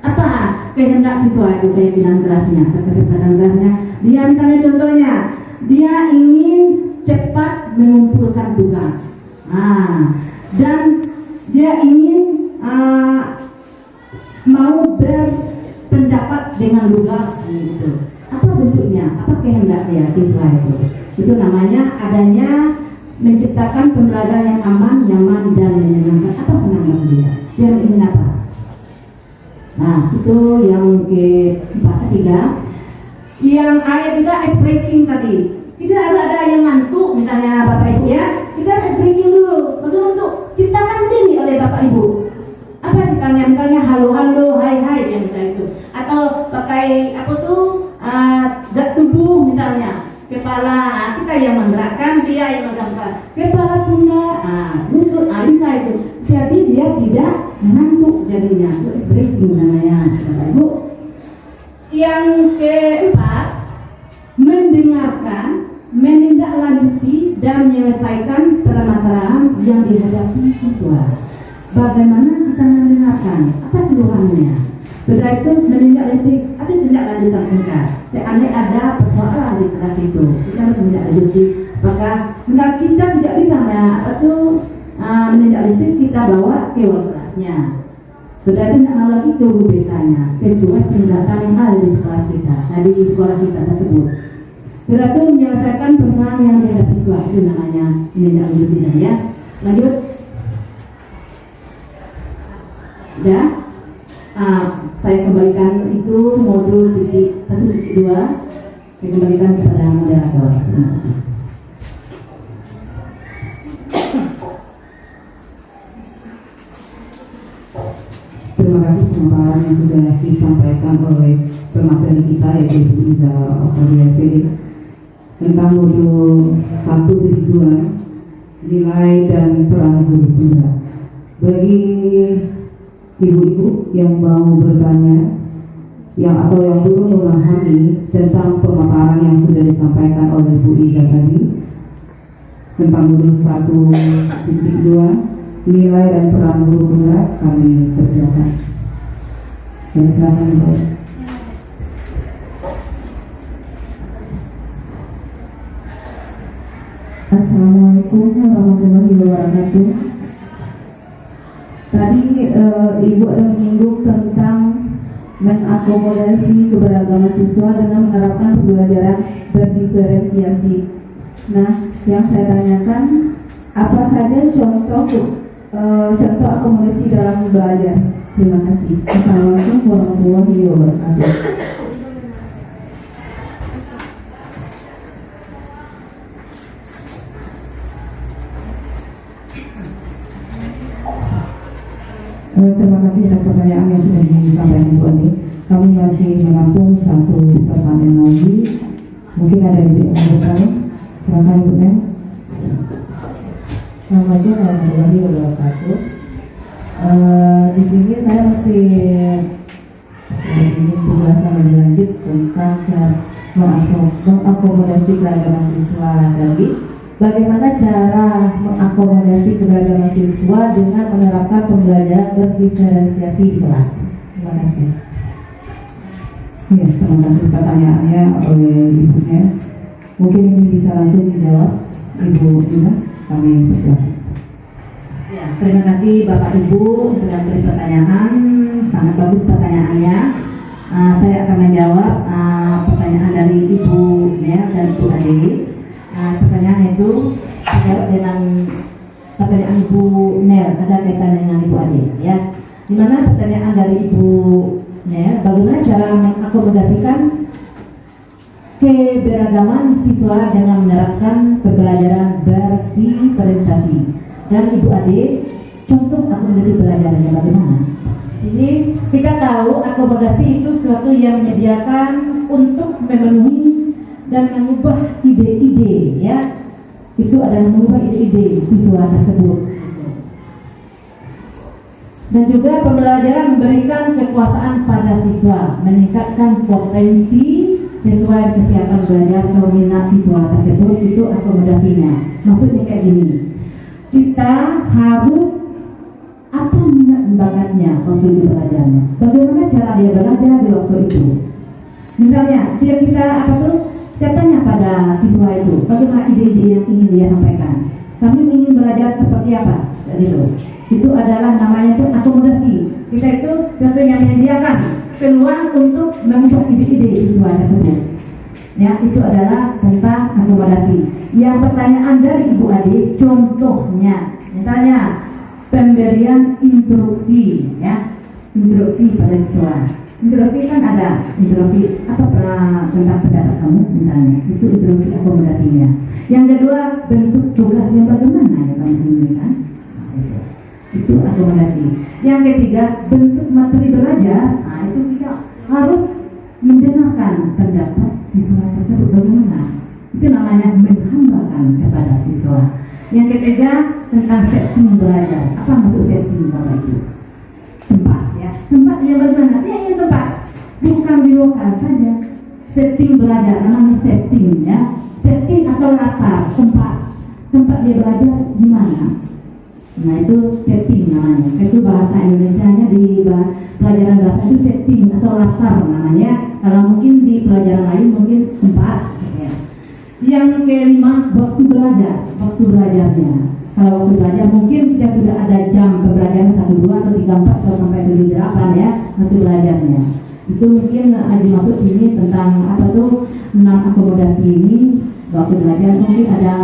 Speaker 3: Apa kehendak siswa itu keyakinan kelasnya, kesepakatan kelasnya? Dia misalnya contohnya, dia ingin cepat mengumpulkan tugas. Dan dia ingin mau berpendapat dengan lugas gitu. Apa bentuknya? Apa kehendak dia siswa itu? Itu namanya adanya menciptakan pembelajaran yang aman, nyaman, dan menyenangkan. Apa senang dia? Dia ingin apa? Nah, itu yang ketiga. Yang air juga ice breaking tadi. Kita ada yang ngantuk, misalnya Bapak Ibu ya. Kita ice breaking dulu. Betul untuk ciptakan diri oleh Bapak Ibu. Apa ciptanya? Misalnya halo, hai yang misalnya itu. Atau pakai apa tuh? Gerak tubuh misalnya. Kepala kita yang menggerakkan, dia yang menggerakkan kepala pundak, lutut, bisa itu. Jadi dia tidak mengantuk jadinya. Itu breaking namanya, Bapak Ibu. Yang keempat, mendengarkan, menindaklanjuti dan menyelesaikan permasalahan yang dihadapi siswa. Bagaimana kita mendengarkan? Apa keluhannya? Sudah itu menindaklanjuti, ada tindak lanjutan kita. Seandainya ada persoalan di kelas itu, kita harus menindaklanjuti. Apakah kita tidak bisa menindaklanjuti, kita bawa ke kelasnya. Sudah itu tidak lagi ke UBK-nya, sesuai tindakan yang ada di sekolah kita, di sekolah kita tersebut. Sudah itu menyelesaikan persoalan yang dihadapi siswa, itu namanya menindaklanjuti ya. Lanjut. Ya. Saya kembalikan itu modul 1.2. Saya kembalikan kepada moderator.
Speaker 1: Terima kasih pemaparan yang sudah disampaikan oleh pemateri kita yaitu Ibu Iza Octavia SPD tentang modul 1.2 nilai dan peran guru tunggal. Bagi ibu-ibu yang mau bertanya yang belum memahami tentang pemaparan yang sudah disampaikan oleh Bu Iza tadi tentang modul 1.2 nilai dan peran guru tunggal, kami persilakan. Dan silakan Bu. Assalamualaikum warahmatullahi wabarakatuh. Tadi Ibu ada menyinggung tentang mengakomodasi keberagaman siswa dengan menerapkan pembelajaran berdiferensiasi. Nah, yang saya tanyakan, apa saja contoh akomodasi dalam belajar? Terima kasih. Assalamualaikum warahmatullahi wabarakatuh. Terima kasih atas pertanyaan yang sudah disampaikan Bu Andi. Kami masih menampung satu pertanyaan lagi. Mungkin ada yang bertanya. Silakan Bu Nen.
Speaker 4: Assalamualaikum warahmatullahi wabarakatuh. Di sini saya masih ingin penjelasan lebih lanjut tentang cara mengakomodasi keragaman siswa tadi. Bagaimana cara mengakomodasi keberagaman siswa dengan menerapkan pembelajaran berdiferensiasi di kelas? Terima kasih.
Speaker 1: Ya, terima kasih pertanyaannya oleh Ibu Nen. Mungkin ini bisa langsung dijawab Ibu Ina. Kami persilakan.
Speaker 3: Ya, terima kasih Bapak Ibu untuk memberi pertanyaan. Sangat bagus pertanyaannya. Saya akan menjawab pertanyaan dari Ibu Nel dan Ibu Ade. Pertanyaan itu terjawab dengan pertanyaan Ibu Nel, ada kaitannya dengan Ibu Ade, ya. Di mana pertanyaan dari Ibu Nel, bagaimana cara mengakomodasikan keberagaman siswa dengan menerapkan pembelajaran berdiferensiasi? Dan Ibu Ade, contoh akomodasi belajarannya bagaimana? Jadi kita tahu akomodasi itu sesuatu yang menyediakan untuk memenuhi dan mengubah ide-ide, ya. Itu adalah mengubah ide-ide siswa tersebut. Dan juga pembelajaran memberikan kekuasaan pada siswa, meningkatkan potensi sesuai kesiapan belajar atau minat siswa tersebut. Itu akomodasinya. Maksudnya kayak gini, kita harus apa minat bakatnya waktu dia belajarnya, bagaimana cara dia belajar di waktu itu. Misalnya kita apa tuh, kita tanya pada siswa itu bagaimana ide-ide yang ingin dia sampaikan, kami ingin belajar seperti apa, gitu. Itu adalah namanya itu akomodasi. Kita itu sesuatu yang menyediakan peluang untuk mengubah ide-ide siswa tersebut. Ya, itu adalah tentang akomodasi. Yang pertanyaan dari Ibu Ade, contohnya, misalnya pemberian instruksi, ya, instruksi pada siswa. Instruksi kan ada, instruksi apa pernah tentang pendapat kamu, misalnya, itu instruksi akomodasinya. Yang kedua, bentuk tugas yang bagaimana ya kamu inginkan, itu akomodasi. Yang ketiga, bentuk materi belajar. Nah, itu kita harus mendengarkan pendapat siswa tersebut bagaimana. Itu namanya menghambakan kepada siswa. Yang ketiga, tentang setting belajar. Apa maksud setting Bapak itu? Tempat, ya. Tempat yang bagaimana? Ya, ini tempat. Bukan di lokal saja. Setting belajar, namanya setting, ya. Setting atau latar, tempat. Tempat dia belajar di mana? Nah, itu setting namanya. Itu bahasa Indonesianya di pelajaran bahasa itu setting atau latar namanya. Kalau mungkin di pelajaran lain mungkin tempat, ya. Yang kelima, waktu belajar, waktu belajarnya. Kalau waktu belajar mungkin kita sudah ada jam pembelajaran 1, 2, atau 3, 4, atau sampai 7, 8, ya, waktu belajarnya. Itu mungkin dimaksud ini tentang apa tuh, 6 akomodasi ini. Waktu belajar mungkin ada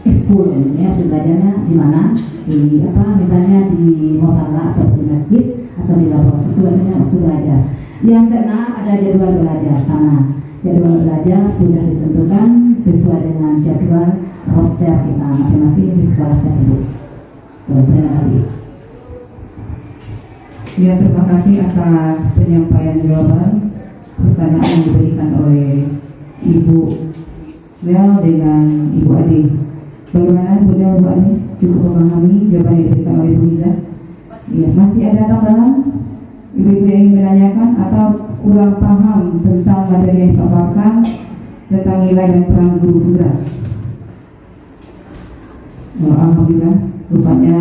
Speaker 3: ekskul, ya, waktu belajarnya di mana, di apa, misalnya di musala atau di masjid atau di laboratorium. Itu artinya waktu belajar. Yang keenam, ada jadwal belajar sana. Jadwal belajar sudah ditentukan sesuai dengan jadwal roster kita masing-masing di sekolah tersebut. Terima kasih.
Speaker 1: Ya, terima kasih atas penyampaian jawaban pertanyaan yang diberikan oleh Ibu Mel dengan Ibu Ade. Bagaimana sudah Bu Ade cukup memahami jawaban yang diberikan oleh Ibu Liza? Ya, masih ada tambahan? Ibu-ibu yang ingin menanyakan atau kurang paham tentang materi yang dipaparkan tentang nilai dan peran guru penggerak? Alhamdulillah, rupanya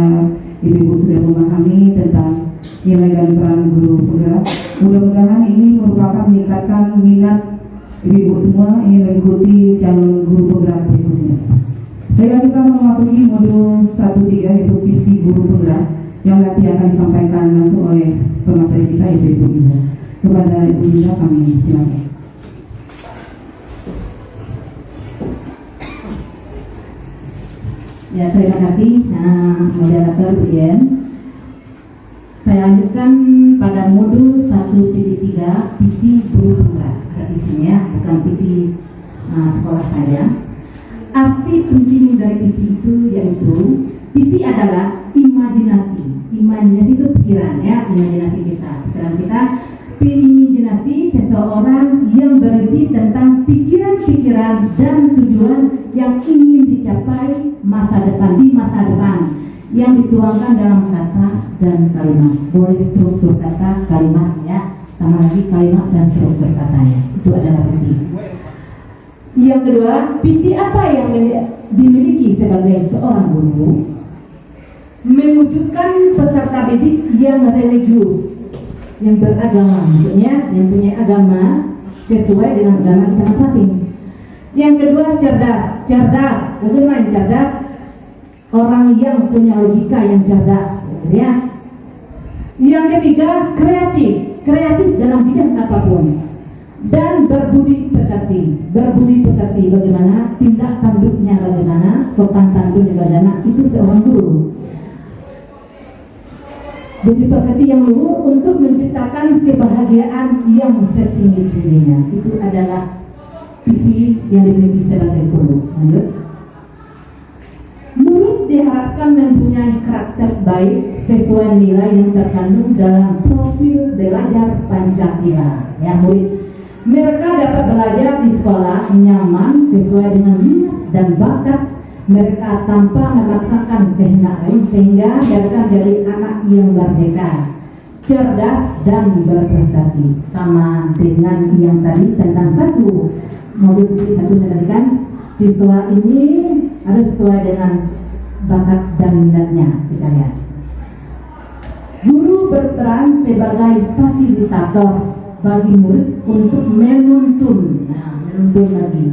Speaker 1: ibu-ibu sudah memahami tentang nilai dan peran guru penggerak. Mudah-mudahan ini merupakan meningkatkan minat ibu-ibu semua ingin mengikuti calon guru penggerak berikutnya. Baiklah, kita memasuki modul 1.3 yaitu visi guru penggerak yang nanti akan disampaikan langsung oleh pemateri kita, Ibu Liza. Kepada Ibu Liza kami silakan.
Speaker 3: Ya, terima kasih moderator UIN. Saya lanjutkan pada modul 1.3 visi guru penggerak. Visinya bukan visi sekolah saya. Arti penting dari visi itu yaitu visi adalah imajinasi. Imajinasi itu pikiran, ya, imajinasi kita. Pikiran kita, imajinasi seseorang yang berisi tentang pikiran-pikiran dan tujuan yang ingin dicapai masa depan, di masa depan, yang dituangkan dalam kata dan kalimat. Boleh struktur kata, kalimat, ya, sama lagi kalimat dan struktur katanya. Itu adalah visi. Yang kedua, visi apa yang dimiliki sebagai seorang guru? Mewujudkan peserta didik yang religius, yang beragama, maksudnya yang punya agama sesuai dengan agama kita masing-masing. Yang kedua, cerdas. Bagaimana cerdas? Orang yang punya logika yang cerdas, ya. Yang ketiga, kreatif. kreatif dalam bidang apapun, dan berbudi pekerti bagaimana, tindak tanduknya bagaimana, sopan santunnya bagaimana, itu seorang guru. Budi pekerti yang luhur untuk menciptakan kebahagiaan yang setinggi-tingginya, itu adalah visi yang dimiliki sebagai guru. Lanjut. Murid diharapkan mempunyai karakter baik sesuai nilai yang terkandung dalam profil belajar Pancasila. Ya, murid. Mereka dapat belajar di sekolah nyaman sesuai dengan minat dan bakat mereka tanpa memaksakan kehendak lain, sehingga mereka menjadi anak yang merdeka, cerdas dan berprestasi. Sama dengan yang tadi tentang satu kan, siswa ini harus sesuai dengan bakat dan minatnya. Kita lihat. Guru berperan sebagai fasilitator bagi murid untuk menuntun. Nah, menuntun lagi.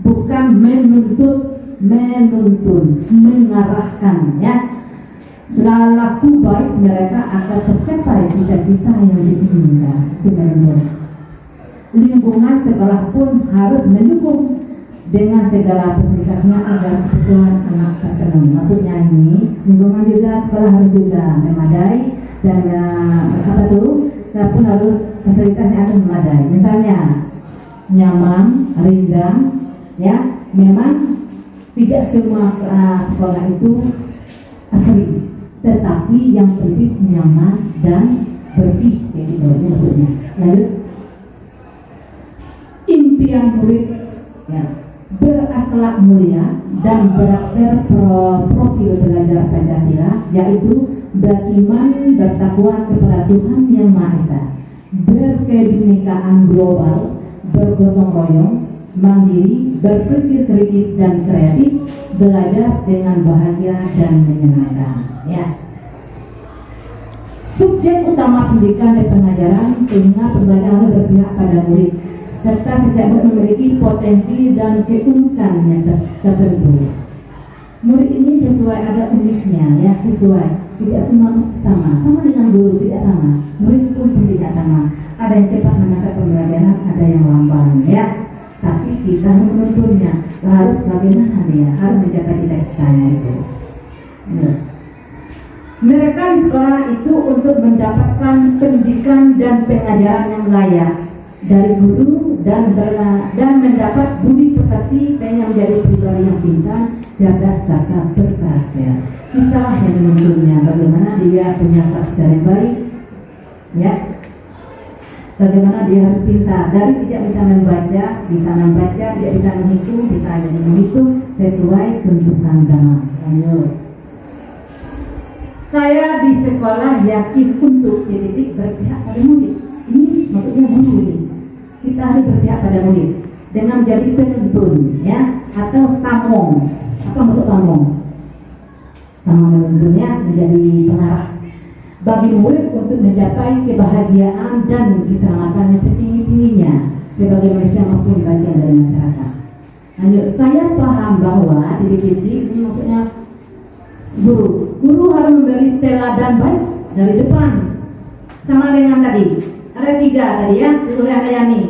Speaker 3: Bukan menuntut, mengarahkan, ya. Laku baik mereka akan tercapai cita-cita yang diinginkan. Lingkungan sekolah pun harus mendukung dengan segala fasilitasnya agar kebutuhan anak terpenuhi. Maksudnya ini lingkungan juga sekolah harus juga memadai dan pun harus fasilitasnya harus memadai. Misalnya nyaman, rindang, ya. Memang tidak semua sekolah itu asri, tetapi yang penting nyaman dan bersih, gitu maksudnya. Lalu impian murid, ya, berakhlak mulia dan berprofil belajar Pancasila, yaitu beriman, bertakwa kepada Tuhan Yang Maha Esa, berkebinekaan global, bergotong royong, mandiri, berpikir kritis dan kreatif, belajar dengan bahagia dan menyenangkan. Ya. Subjek utama pendidikan dan pengajaran sehingga pembelajaran berpihak pada murid, serta setiap murid memiliki potensi dan keunikan yang tertentu. Murid ini sesuai, ada uniknya, ya, sesuai. Tidak semua sama dengan guru, tidak sama. Murid pun tidak sama. Ada yang cepat menangkap pembelajaran, ada yang lamban, ya. Tapi kita menuntunnya, harus bagaimana dia harus mencapai cita-citanya itu. Ya. Mereka di sekolah itu untuk mendapatkan pendidikan dan pengajaran yang layak dari guru dan mendapat budi pekerti sehingga menjadi pribadi yang pintar, cerdas, serta berkarakter. Kita yang menuntunnya bagaimana dia punya karakter yang baik, ya. Bagaimana dia harus pintar, dari tidak bisa membaca, tidak bisa menghitung, bisa jadi menghitung sesuai tuntutan agama. Ayo. Saya di sekolah yakin untuk titik berpihak pada murid. Ini maksudnya guru ini. Kita harus berpihak pada murid dengan menjadi penuntun, ya, atau tamong. Apa maksud tamong? Tamong menuntunnya menjadi pengarah bagi murid untuk mencapai kebahagiaan dan keselamatan yang setinggi-tingginya sebagai manusia maupun bagian dari masyarakat. Lanjut, saya paham bahwa titik-titik ini maksudnya guru harus memberi teladan baik dari depan. Sama dengan tadi, ada 3 tadi, ya, tulisan Yani,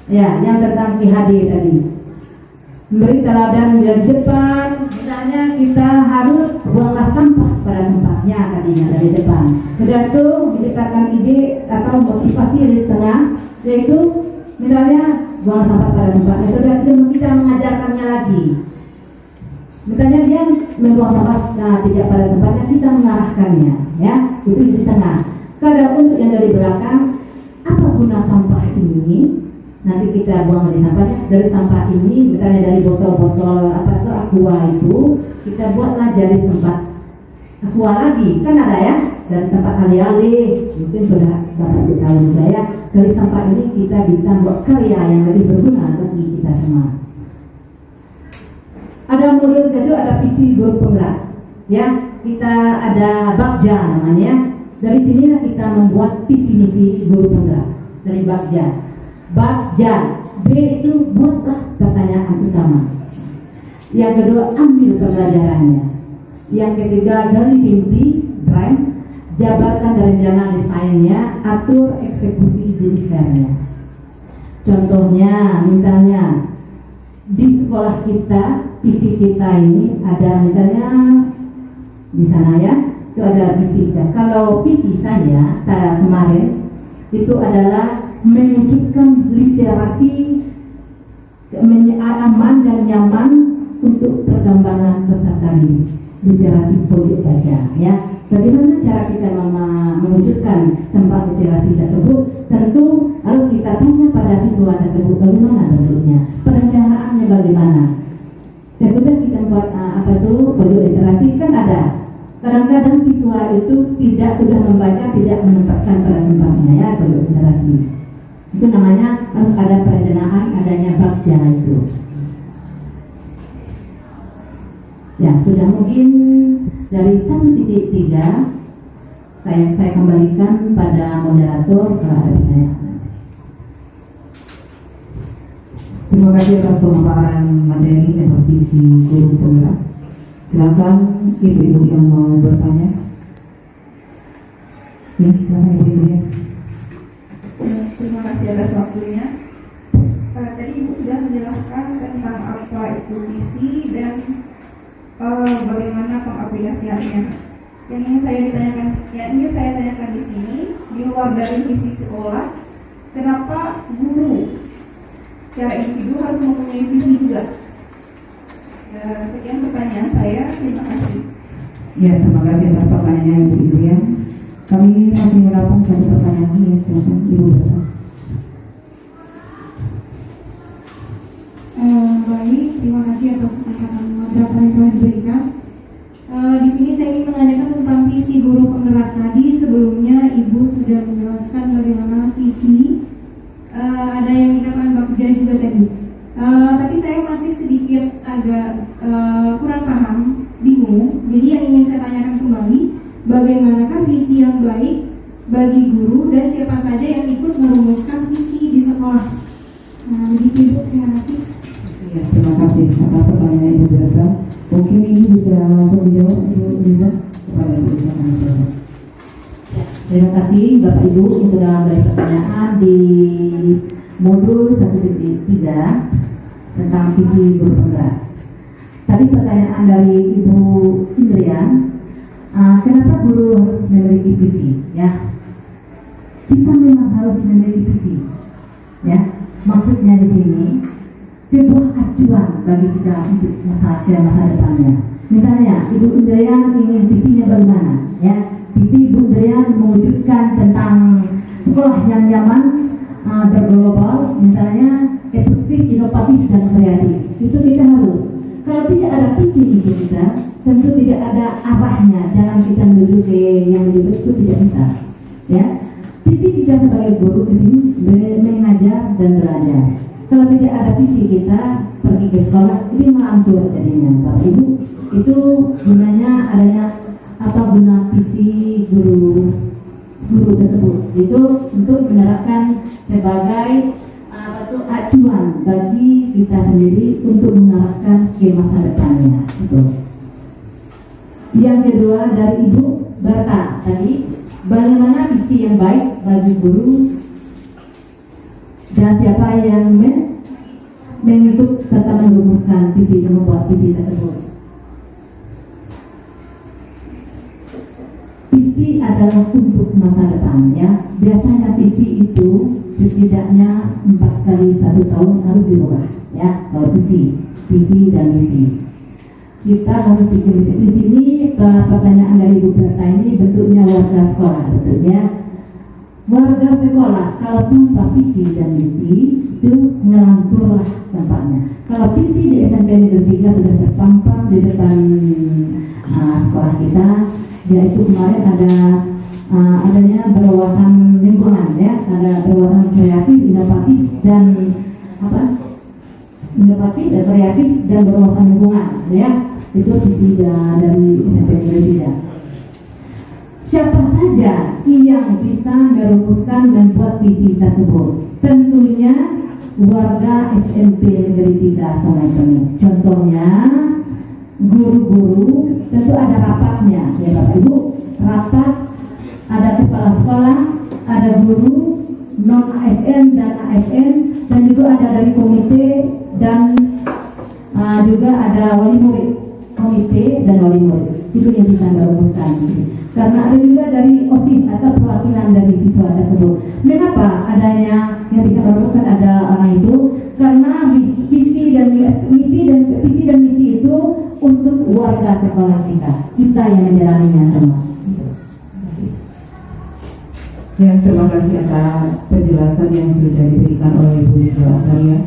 Speaker 3: ya, yang tentang PHD tadi. Memberi teladan dari depan, misalnya kita harus buanglah sampah pada tempatnya tadinya dari depan. Sudah itu menciptakan ide atau motivasi di tengah, yaitu misalnya buang sampah pada tempatnya. Sudah itu kita mengajarkannya lagi. Misalnya dia membuang sampah tidak pada tempatnya, kita mengarahkannya, ya, itu di tengah. Kadang untuk yang dari belakang, apa guna sampah ini? Nanti kita buang dari sampahnya. Dari sampah ini, misalnya dari botol-botol aqua itu, kita buatlah jadi tempat aqua lagi, kan ada, ya, dari tempat alih-alih. Mungkin sudah dapat kita tahu juga, ya. Dari sampah ini kita bisa buat karya yang lebih berguna bagi kita semua. Ada modul itu, ada visi guru penggerak, ya. Kita ada bagja namanya. Dari sinilah kita membuat visi misi guru penggerak dari bagja. Bagja B itu buatlah pertanyaan utama. Yang kedua, ambil pembelajarannya. Yang ketiga, dari mimpi, drive, jabarkan rencana desainnya, atur eksekusi delivernya. Contohnya, misalnya di sekolah kita, PC kita ini ada misalnya di sana ya, itu ada PC. Kalau PC saya kemarin itu adalah mewujudkan literasi aman dan nyaman untuk perkembangan peserta didik, literasi pojok baca ya. Bagaimana cara kita mewujudkan tempat literasi tersebut? Tentu harus kita tanya pada siswa tersebut bagaimana bentuknya, perencanaannya bagaimana. Sesudah kita buat pojok literasi kan ada. Kadang-kadang siswa itu sudah membaca tidak menempatkan pada tempatnya ya pojok literasi. Itu namanya harus ada perencanaan, adanya bakja itu. Ya, sudah mungkin dari 1.3 saya kembalikan pada moderator kalau ada pertanyaan.
Speaker 1: Terima kasih atas pemaparan materi dan visi guru penggerak. Silakan ibu-ibu yang mau bertanya. Ya, silakan ibu-ibu ya.
Speaker 5: Terima kasih atas waktunya. Tadi Ibu sudah menjelaskan tentang apa itu visi dan bagaimana pengaplikasiannya. Yang ingin saya tanyakan di sini, di luar dari visi sekolah, kenapa guru secara individu harus mempunyai visi juga? Sekian pertanyaan saya. Terima kasih.
Speaker 1: Ya, terima kasih atas pertanyaannya ibu-ibu ya. Kami masih menampung satu pertanyaan ini, silakan ibu bertanya.
Speaker 6: Baik, terima kasih atas kesempatan moderator yang telah diberikan. Di sini saya ingin menanyakan tentang visi guru penggerak tadi. Sebelumnya Ibu sudah menjelaskan bagaimana visi. Ada yang dikatakan bakja juga tadi. Tapi saya masih sedikit agak kurang paham, bingung. Jadi yang ingin saya tanyakan kembali, bagaimanakah visi yang baik bagi guru dan siapa saja yang ikut merumuskan visi di sekolah? Begitu Ibu, terima kasih.
Speaker 1: Ya, terima kasih atas pertanyaan Ibu Berta. Mungkin ini bisa langsung dijawab Ibu Liza kepada Ibu Liza.
Speaker 3: Terima kasih Bapak Ibu yang sudah memberi pertanyaan di modul 1.3 tentang visi guru penggerak. Tadi pertanyaan dari Ibu Indrian, kenapa guru harus memiliki visi? Ya, kita memang harus memiliki visi. Ya, maksudnya di sini sebuah acuan bagi kita untuk masa depannya. Misalnya, Ibu Indrian ingin visinya bagaimana? Ya, visi Ibu Indrian mewujudkan tentang sekolah yang nyaman, berglobal, misalnya efektif, inovatif dan kreatif. Itu kita harus. Kalau tidak ada visi itu kita, tentu tidak ada arahnya. Jangan kita menuju ke yang lebih baik, itu tidak bisa. Ya, visi kita sebagai guru di sini mengajar dan belajar. Kalau tidak ada visi kita pergi ke sekolah, ini melantur jadinya, Bapak Ibu. Itu gunanya adanya apa guna visi guru tersebut? Itu untuk menerapkan sebagai acuan bagi kita sendiri untuk mengarahkan ke masa depannya. Itu. Yang kedua dari Ibu Berta tadi, bagaimana visi yang baik bagi guru dan siapa yang mengikut serta merumuskan visi dan membuat visi tersebut. Visi adalah untuk masa depan ya. Biasanya visi itu setidaknya 4 kali 1 tahun harus dirubah ya. Kalau visi dan misi. Kita harus bikin di sini. Pertanyaan dari Ibu Berta ini bentuknya warga sekolah, bentuknya warga sekolah. Kalau tanpa visi dan misi itu ngelanturlah tempatnya. Kalau visi di SMP Negeri 3 sudah terpampang di depan sekolah kita, yaitu kemarin adanya berwawasan lingkungan ya, ada berwawasan kreatif, inovatif dan kreatif dan berwawasan lingkungan ya. Itu visi dari SMP Negeri 3. Siapa saja yang bisa merumuskan dan buat visi tersebut? Tentunya warga SMP Negeri 3 Sungai. Contohnya guru-guru, tentu ada rapatnya ya Bapak Ibu, rapat kepala sekolah, ada guru, non ASN dan ASN, dan juga ada dari komite dan juga ada wali murid, komite dan wali murid. Itu yang kita rumuskan. Karena ada juga dari OSIS atau perwakilan dari siswa tersebut. Mengapa adanya yang bisa merumuskan ada orang itu? Karena visi dan misi itu untuk warga sekolah kita yang menjalaninya semua.
Speaker 1: Ya, terima kasih atas penjelasan yang sudah diberikan oleh Ibu Liza Octavia.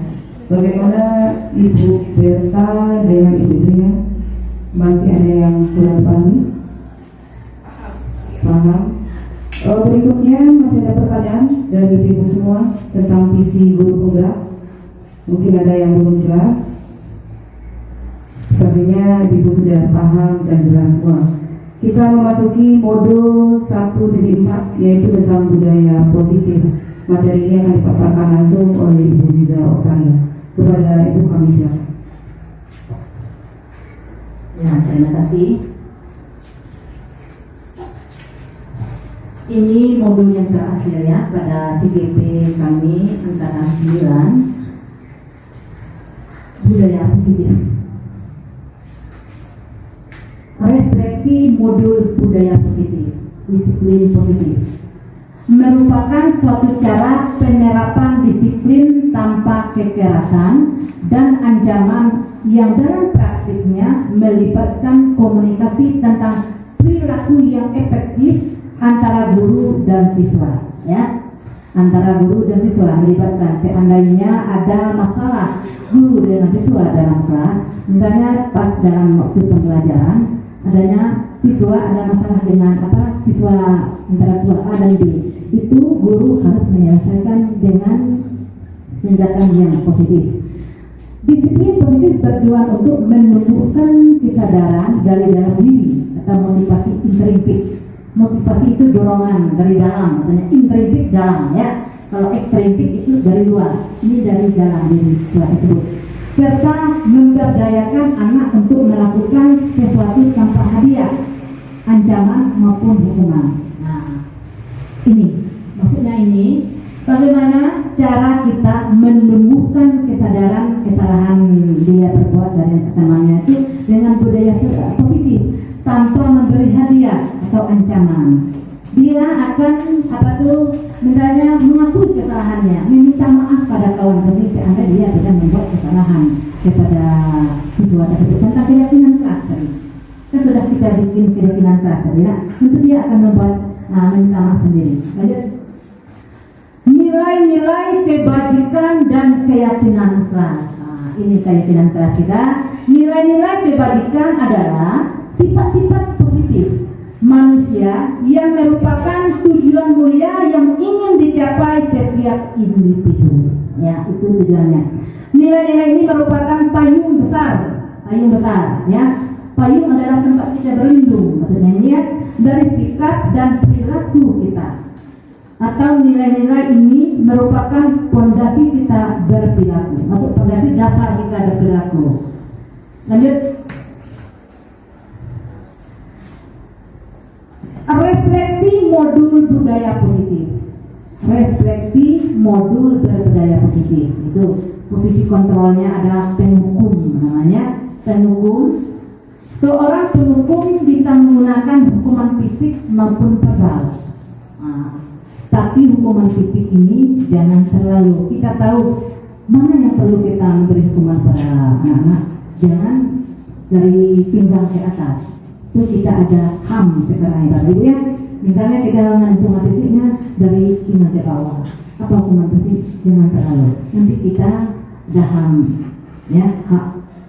Speaker 1: Bagaimana Ibu Berta dengan Ibu Tria? Masih ada yang kurang paham? Paham? Berikutnya masih ada pertanyaan dari Ibu semua tentang visi guru penggerak. Mungkin ada yang belum jelas. Sepertinya Ibu sudah paham dan jelas semua. Kita memasuki modul 1.4 yaitu tentang budaya positif. Materi ini akan dipaparkan langsung oleh Ibu Liza Octavia. Kepada Ibu kami silakan.
Speaker 3: Ya, terima kasih. Ini modul yang terakhir ya pada CGP kami angkatan 9, budaya positif. Refleksi modul budaya positif, disiplin positif, merupakan suatu cara penerapan disiplin tanpa kekerasan dan ancaman yang dalam praktiknya melibatkan komunikasi tentang perilaku yang efektif antara guru dan siswa, ya, antara guru dan siswa melibatkan. Seandainya ada masalah guru dengan siswa ada masalah, misalnya pas dalam waktu pembelajaran adanya siswa ada masalah dengan siswa antara siswa A dan B, itu guru harus menyelesaikan dengan tindakan yang positif. Disiplin positif bertujuan untuk menumbuhkan kesadaran dari dalam diri atau motivasi intrinsik. Motivasi itu dorongan dari dalam, artinya intrinsik dalam, ya. Kalau ekstrinsik itu dari luar, ini dari dalam diri siswa tersebut. Serta memberdayakan anak untuk melakukan sesuatu tanpa hadiah, ancaman maupun hukuman. Nah, ini maksudnya ini. Bagaimana cara kita menumbuhkan kesadaran kesalahan dia berbuat dari temannya itu dengan budaya positif tanpa memberi hadiah atau ancaman. Dia akan misalnya mengakui kesalahannya, meminta maaf pada kawan tersebut seandainya dia sedang membuat kesalahan kepada siswa tersebut tentang keyakinan keras tadi. Kan sudah kita bikin keyakinan keras tadi, nah, tentu dia akan membuat minta maaf sendiri. Lanjut. Nilai-nilai kebajikan dan keyakinan keras. Nah, ini keyakinan keras kita. Nilai-nilai kebajikan adalah sifat-sifat positif manusia yang merupakan tujuan mulia yang ingin dicapai setiap individu. Ya, itu tujuannya. Nilai-nilai ini merupakan payung besar, ya. Payung adalah tempat kita berlindung, maksudnya dari sikap dan perilaku kita. Atau nilai-nilai ini merupakan pondasi kita berperilaku, maksud pondasi dasar kita berperilaku. Lanjut. Refleksi modul budaya positif. Refleksi modul berbudaya positif itu posisi kontrolnya adalah penghukum, namanya penghukum. Seorang penghukum bisa menggunakan hukuman fisik maupun verbal. Tapi hukuman fisik ini jangan terlalu. Kita tahu mana yang perlu kita memberi hukuman pada anak-anak. Jangan dari pinggang ke atas. Itu kita ada HAM sekarang ya. Misalnya kita mengenai hukuman fisiknya dari pinggang ke bawah. Apa hukuman fisik? Jangan terlalu. Nanti kita ada HAM, ya, hak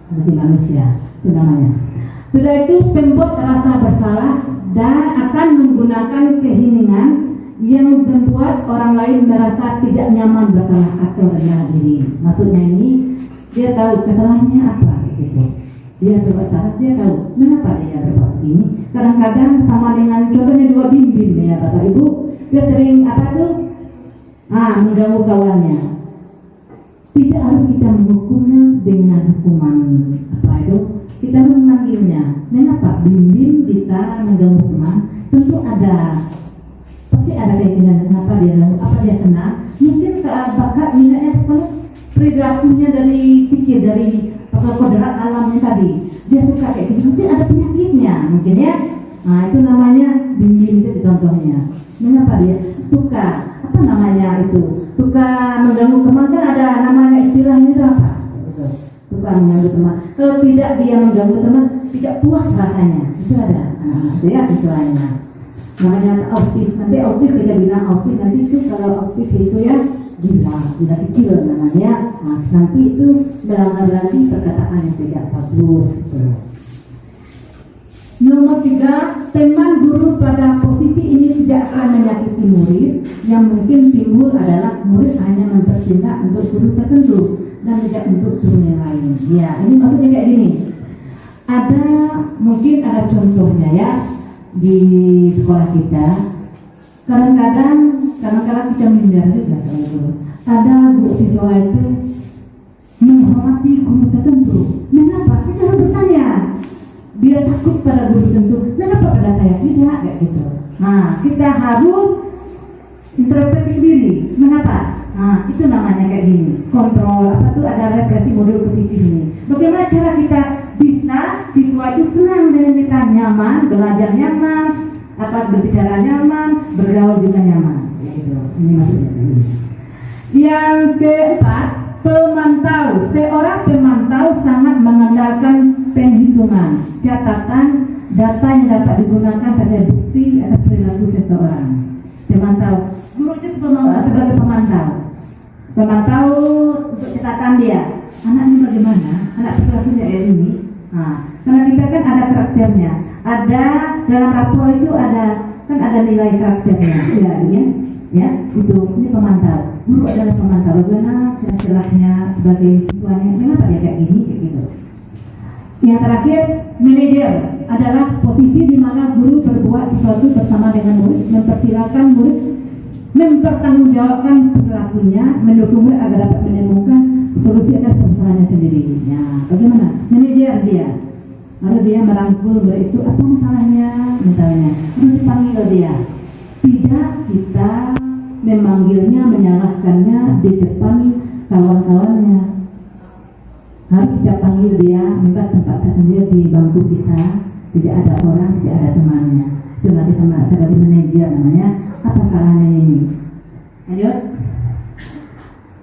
Speaker 3: asasi manusia. Itu namanya. Sudah itu pembuat rasa bersalah dan akan menggunakan keheningan yang membuat orang lain merasa tidak nyaman bersalah atau rendah diri. Maksudnya ini dia tahu kesalahannya apa gitu. Dia berbuat salah, dia tahu mengapa dia berbuat ini. Kadang-kadang sama dengan contohnya dua bimbing ya Bapak Ibu, dia sering mengganggu kawannya. Tidak harus kita menghukumnya dengan hukuman kita harus memanggilnya. Mengapa bimbing bisa mengganggu teman? Tentu ada apa dia senang, mungkin bakat minatnya perilakunya dari pikir dari kodrat alamnya tadi, dia suka kayak gitu, mungkin ada penyakitnya mungkin ya. Nah itu namanya bimbing, itu contohnya. Mengapa dia suka apa namanya itu, suka mengganggu teman, kan ada namanya istilahnya itu apa? Suka mengganggu teman. Kalau tidak dia mengganggu teman, tidak puas rasanya. Itu ada itu ya istilahnya. Namanya autis. Nanti autis kita bilang autis, nanti itu kalau autis itu ya gila kecil namanya. Nah, nanti itu melanggar lagi perkataan yang tidak bagus. Gitu. Nomor 3, teman guru pada posisi ini tidak akan menyakiti murid. Yang mungkin timbul adalah murid hanya mempertindak untuk guru tertentu dan tidak untuk guru yang lain. Ya, ini maksudnya kayak gini. Mungkin ada contohnya ya di sekolah kita. Kadang-kadang kita menghindari juga itu. Ada guru siswa itu menghormati guru tertentu. Mengapa? Kita harus bertanya. Dia takut pada guru tertentu. Mengapa pada saya tidak? Kayak gitu. Nah, kita harus introspeksi diri. Mengapa? Nah, itu namanya kayak gini. Kontrol. Apa tuh ada represi model positif ini. Bagaimana cara kita bisa siswa itu senang dengan kita, nyaman, belajar nyaman, berbicara nyaman, bergaul juga nyaman. Gitu. Ini maksudnya. Yang keempat, pemantau. Seorang pemantau sangat mengandalkan penghitungan, catatan, data yang dapat digunakan sebagai bukti atas perilaku seseorang. Pemantau. Guru itu sebagai pemantau. Pemantau untuk catatan dia. Anak ini bagaimana? Anak perilakunya kayak ini. Nah, karena kita kan ada karakternya. Ada dalam rapor itu kan ada nilai karakternya. Ya, itu ini pemantau. Guru adalah pemantau. Bagaimana celah-celahnya sebagai siswanya? Kenapa dia kayak gini, kayak gitu. Yang terakhir, manajer adalah posisi di mana guru berbuat sesuatu bersama dengan murid, mempersilahkan murid mempertanggungjawabkan perilakunya, mendukung murid agar dapat menemukan solusi atas permasalahannya sendiri. Ya, bagaimana? Manajer dia. Lalu dia merangkul murid itu, apa masalahnya? Misalnya, harus dipanggil dia. Tidak kita memanggilnya, menyalahkannya di depan kawan-kawannya. Harus kita panggil dia, minta tempat sendiri di bangku kita, tidak ada orang, tidak ada temannya. Itu nanti sama sebagai manajer namanya. Apa salahnya ini? Lanjut.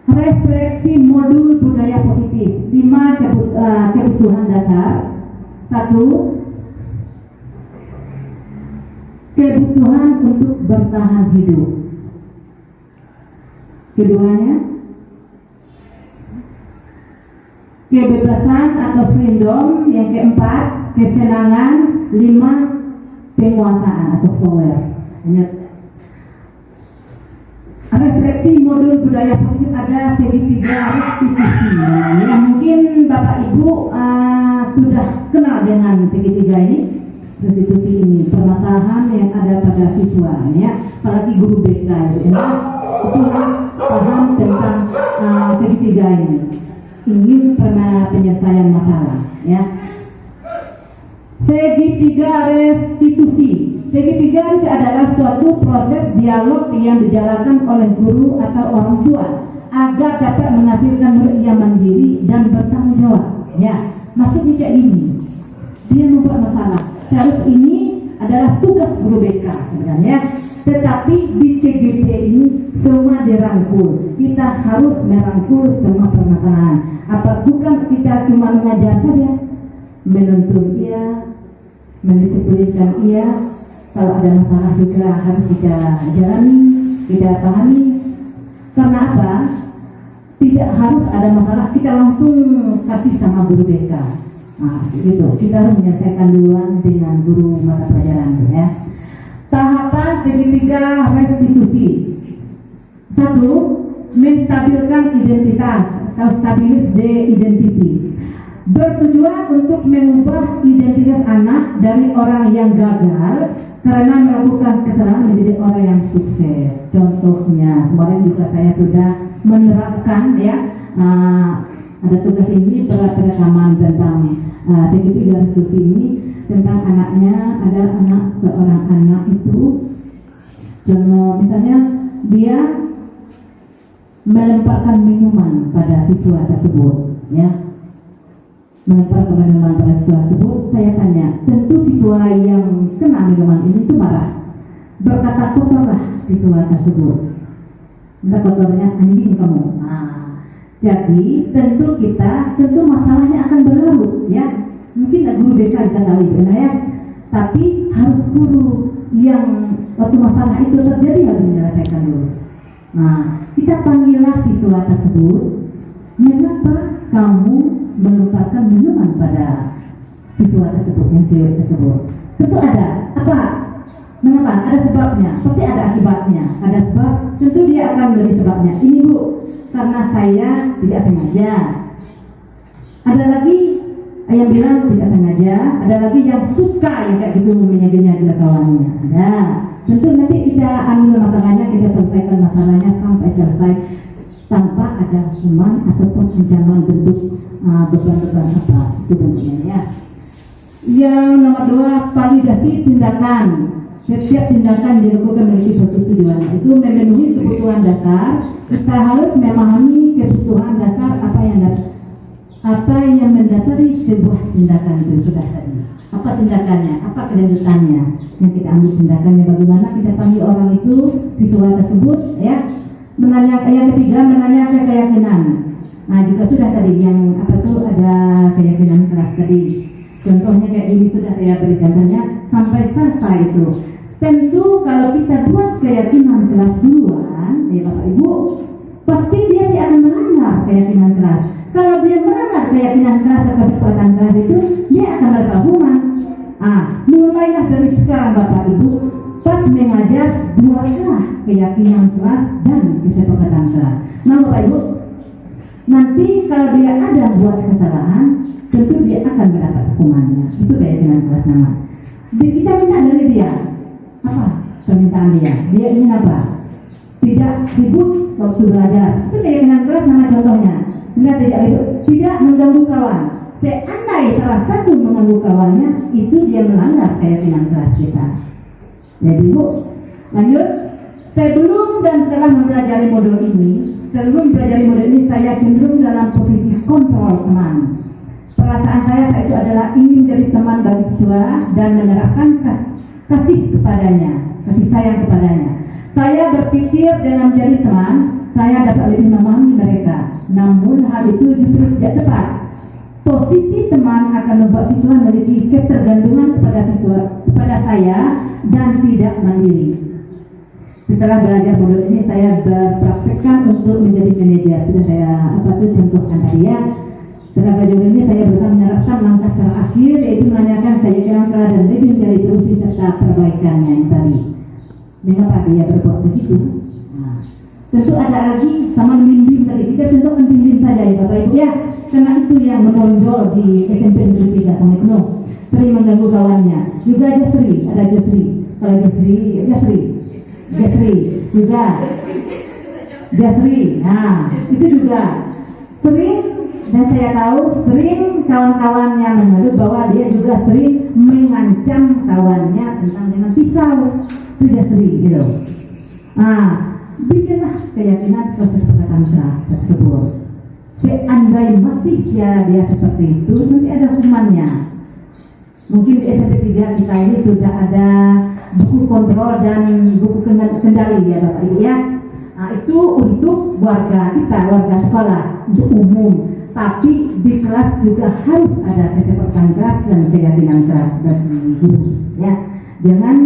Speaker 3: Refleksi modul budaya positif. 5 kebutuhan dasar. 1. Kebutuhan untuk bertahan hidup. Keduanya, kebebasan atau freedom. Yang keempat, kesenangan. 5, penguasaan atau power. Refleksi modul budaya positif ada segitiga restitusi. Ya, mungkin Bapak Ibu sudah kenal dengan segitiga ini. Restitusi ini permasalahan yang ada pada siswa, ya, apalagi guru BK itu paham tentang segitiga ini. Ingin pernah penyelesaian masalah, ya. Segitiga restitusi. Segitiga itu adalah suatu proses dialog yang dijalankan oleh guru atau orang tua agar dapat menghasilkan murid yang mandiri dan bertanggung jawab. Ya, maksudnya kayak ini. Dia membuat masalah. Seharusnya ini adalah tugas guru BK sebenarnya. Tetapi di CGP ini semua dirangkul. Kita harus merangkul semua permasalahan. Apa bukan kita cuma mengajar saja, menuntun ia, mendisiplinkan ia. Kalau ada masalah juga harus kita jalani, kita pahami. Karena apa? Tidak harus ada masalah kita langsung kasih sama guru BK. Nah, gitu. Kita harus menyelesaikan duluan dengan guru mata pelajaran, ya. Tahapan segitiga restitusi. 1. Menstabilkan identitas atau stabilis de identity. Bertujuan untuk mengubah identitas anak dari orang yang gagal karena melakukan kesalahan menjadi orang yang sukses. Contohnya, kemarin juga saya sudah menerapkan, ya, ada tugas ini perekaman tentang segitiga restitusi ini tentang anaknya. Ada seorang anak itu, contoh misalnya dia melemparkan minuman pada siswa tersebut, ya. Melemparkan minuman pada siswa tersebut, saya tanya, tentu siswa yang kena minuman ini itu marah, berkata kotorlah siswa tersebut. Minta kotornya anjing kamu. Nah, jadi tentu masalahnya akan berlarut, ya. Mungkin guru BK kita tahu, ya. Tapi harus guru yang waktu masalah itu terjadi harus menyelesaikan dulu. Nah, kita panggillah siswa tersebut. Mengapa kamu melemparkan minuman pada siswa tersebut, yang cewek tersebut? Tentu ada. Apa? Mengapa? Ada sebabnya. Pasti ada akibatnya. Ada sebab. Tentu dia akan memberi sebabnya. Ini Bu, karena saya tidak sengaja. Ada lagi yang bilang tidak sengaja. Ada lagi yang suka yang kayak gitu menyagi-nyagi kawannya. Ada. Tentu nanti kita ambil masalahnya, kita selesaikan masalahnya sampai selesai tanpa ada hukuman ataupun ancaman bentuk beban-beban apa itu bentuknya, ya. Yang nomor 2, validasi tindakan. Setiap tindakan dilakukan memiliki suatu tujuan, itu memenuhi kebutuhan dasar. Kita harus memahami kebutuhan dasar apa yang mendasari sebuah tindakan itu sudah tadi. Apa tindakannya? Apa kelanjutannya? Yang kita ambil tindakannya bagaimana kita panggil orang itu, siswa tersebut, ya. Yang ketiga, menanyakan keyakinan. Nah, juga sudah tadi yang apa tuh ada keyakinan keras tadi. Contohnya kayak ini sudah saya beri contohnya sampai selesai itu. Tentu kalau kita buat keyakinan keras duluan, ya Bapak Ibu, pasti dia tidak akan melanggar keyakinan keras. Kalau dia melanggar keyakinan keras atau kekuatan keras itu, dia akan berhukuman. Mulailah dari sekarang Bapak Ibu, pas mengajar buatlah keyakinan keras dan kesepakatan keras. Nah Bapak Ibu, nanti kalau dia ada buat kesalahan, tentu dia akan mendapat hukumannya. Itu keyakinan keras nama. Kita minta dari dia apa permintaan dia? Dia ingin apa? Tidak ribut waktu belajar. Itu keyakinan keras nama contohnya. Tidak mengganggu kawan. Seandainya salah satu mengganggu kawannya, itu dia melanggar keyakinan keras kita. Jadi Bu, lanjut. Sebelum dan setelah mempelajari modul ini, saya cenderung dalam posisi kontrol teman. Perasaan saya saat itu adalah ingin jadi teman bagi siswa dan menerapkan kasih kepadanya, kasih sayang kepadanya. Saya berpikir dengan menjadi teman, saya dapat lebih memahami mereka. Namun hal itu justru tidak tepat. Posisi teman akan membuat siswa memiliki ketergantungan kepada saya dan tidak mandiri. Setelah belajar modul ini, saya berpraktekkan untuk menjadi manajer. Sudah saya contohkan tadi, ya. Setelah belajar ini, saya berusaha menerapkan langkah terakhir, yaitu menanyakan keyakinan keras dan lebih menjadi solusi serta perbaikannya yang tadi. Mengapa dia berbuat begitu? Tentu ada lagi sama membimbing tadi. Kita contohkan bimbing saja ya Bapak Ibu, ya. Karena itu yang menonjol di SMP Negeri 3 sama itu. Sering mengganggu kawannya. Juga Jasri, ada Jasri. Kalau Jasri juga. Jasri. Nah, itu juga sering, dan saya tahu sering kawan-kawannya mengeluh bahwa dia juga sering mengancam kawannya tentang dengan pisau. Itu Jasri gitu. Bikinlah keyakinan proses perkataan keras tersebut. Seandainya masih dia seperti itu, nanti ada hukumannya. Mungkin di SMP 3 kita ini sudah ada buku kontrol dan buku kendali ya Bapak Ibu, ya. Itu untuk warga kita, warga sekolah, untuk umum. Tapi di kelas juga harus ada kecepatan keras dan keyakinan keras dari guru, ya. Jangan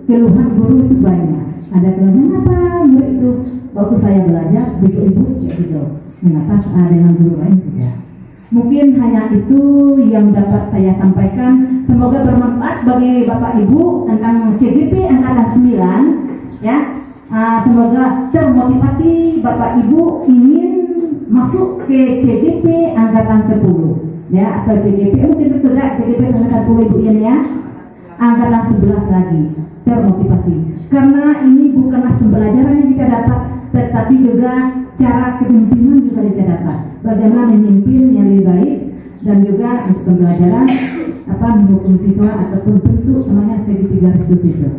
Speaker 3: keluhan guru itu banyak. Ada keluhan apa guru itu? Waktu saya belajar, ibu gitu. Mengapa dengan guru lain tidak? Mungkin hanya itu yang dapat saya sampaikan. Semoga bermanfaat bagi Bapak Ibu tentang CGP angkatan 9, ya. Semoga termotivasi Bapak Ibu ingin masuk ke CGP angkatan 10, ya, atau CGP mungkin sudah CGP angkatan 10 Ibu ini, ya. Angkatan 11 lagi termotivasi, karena ini bukanlah pembelajaran yang kita dapat, tetapi juga cara kepemimpinan juga kita dapat. Bagaimana memimpin yang lebih baik, dan juga untuk pembelajaran menghukum siswa ataupun bentuk namanya segitiga itu.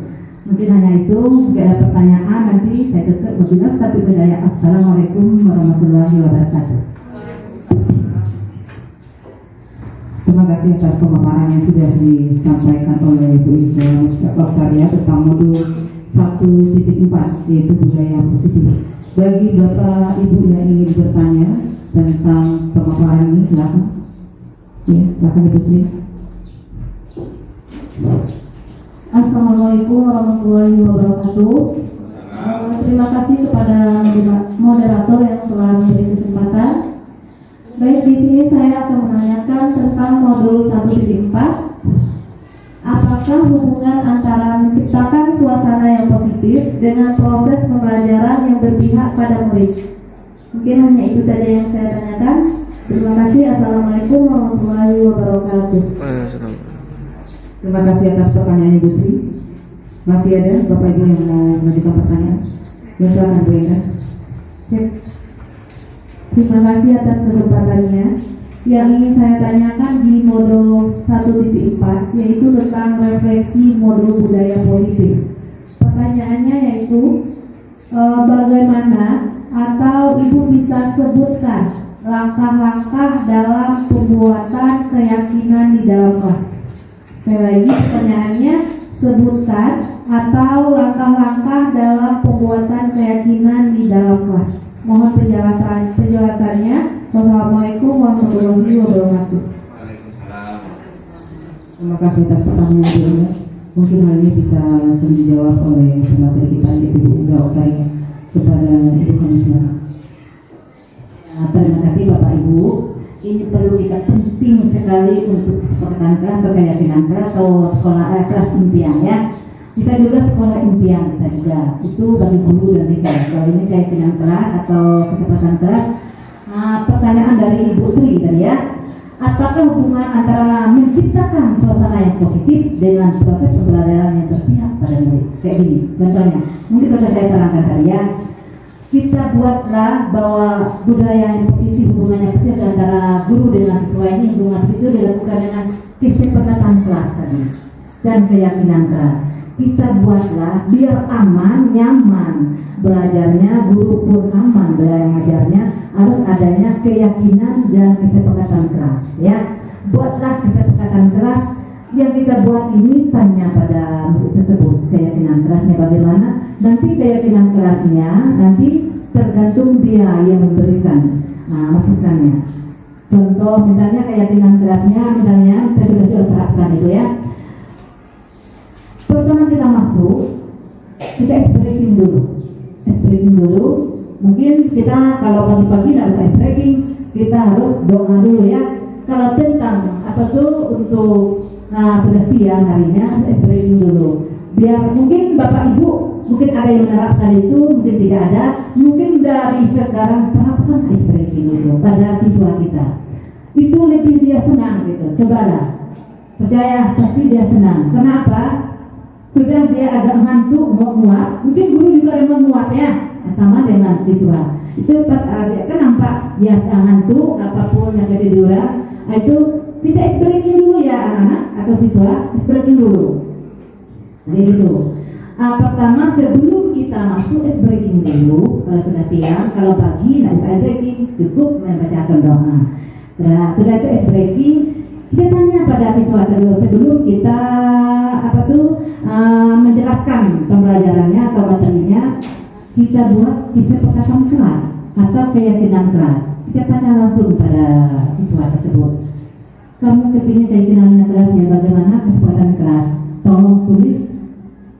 Speaker 3: Mungkin hanya itu. Jika ada pertanyaan nanti saya tutup. Wabillahi taufiq wal hidayah. Assalamualaikum warahmatullahi wabarakatuh.
Speaker 1: Terima kasih atas pemaparan yang sudah disampaikan oleh Bu Isra Oktaria tentang modul 1.4 yaitu budaya positif. Bagi Bapak Ibu yang ingin bertanya tentang pemaparan ini, silakan. Ya, silakan Ibu Tri.
Speaker 4: Assalamualaikum warahmatullahi wabarakatuh. Terima kasih kepada moderator yang telah memberi kesempatan. Baik, di sini saya akan menanyakan tentang modul 1.4. Apakah hubungan antara menciptakan suasana yang positif dengan proses pembelajaran yang berpihak pada murid? Mungkin hanya itu saja yang saya tanyakan. Terima kasih. Assalamualaikum warahmatullahi wabarakatuh.
Speaker 1: Terima kasih atas pertanyaan Ibu Tri. Masih ada Bapak Ibu yang mau mengajukan pertanyaan? Ya, silakan Bu Enda.
Speaker 4: Terima kasih atas kesempatannya. Yang ingin saya tanyakan di modul 1.4 yaitu tentang refleksi modul budaya positif. Pertanyaannya yaitu bagaimana atau Ibu bisa sebutkan langkah-langkah dalam pembuatan keyakinan di dalam kelas. Sekali lagi pertanyaannya, sebutkan atau langkah-langkah dalam pembuatan keyakinan di dalam kelas. Mohon penjelasannya. Wassalamualaikum warahmatullahi wabarakatuh.
Speaker 1: Terima kasih atas pertanyaan Ibu Enda. Mungkin hal ini bisa langsung dijawab oleh pemateri kita yaitu Bu Isra Oktaria. Kepada Ibu kami silakan.
Speaker 3: Terima kasih Bapak Ibu. Ini perlu kita penting sekali untuk perkenalkan keyakinan kelas atau sekolah kelas impian ya. Kita juga sekolah impian kita juga. Itu bagi guru dan kita. Kalau ini keyakinan kelas atau kecepatan kelas. Pertanyaan dari Ibu Tri tadi ya. Apakah hubungan antara menciptakan suasana yang positif dengan proses pembelajaran yang berpihak pada murid? Kayak gini, contohnya. Mungkin sudah saya terangkan tadi ya. Kita buatlah bahwa budaya yang positif, hubungannya positif antara guru dengan siswa ini, hubungan itu dilakukan dengan kesepakatan kelas tadi dan keyakinan kelas. Kita buatlah biar aman, nyaman belajarnya, guru pun aman belajarnya, harus adanya keyakinan dan kesepakatan kelas ya. Buatlah kesepakatan kelas. Yang kita buat ini tanya pada murid tersebut keyakinan kelasnya bagaimana. Nanti keyakinan kelasnya nanti tergantung dia yang memberikan masukannya. Contoh misalnya keyakinan kelasnya, misalnya saya sudah terapkan itu ya. Pertama kita masuk, kita expressing dulu. Mungkin kita kalau pagi-pagi tidak bisa expressing, kita harus doa dulu ya. Kalau tentang apa tuh untuk sudah siang harinya, expressing dulu. Biar mungkin Bapak Ibu mungkin ada yang menerapkan itu, mungkin tidak ada. Mungkin dari sekarang terapkan expressing dulu pada siswa kita. Itu lebih dia senang gitu. Cobalah, percaya pasti dia senang. Kenapa? Sudah dia agak ngantuk mau muat, mungkin guru juga yang memuat ya, sama dengan siswa. Itu pas dia kan nampak dia ngantuk apapun yang ketiduran, itu kita expressing dulu ya anak-anak atau siswa, expressing dulu. Jadi gitu. Pertama sebelum kita masuk expressing dulu, kalau sudah siang, kalau pagi tidak bisa expressing, cukup membacakan doa. Sudah itu expressing. Kita tanya pada siswa sebelum kita menjelaskan pembelajarannya atau materinya, kita buat kesepakatan kelas atau keyakinan kelas. Kita tanya langsung pada siswa tersebut, kamu kepingin keyakinan kelasnya bagaimana? Kesepakatan kelas, tolong tulis.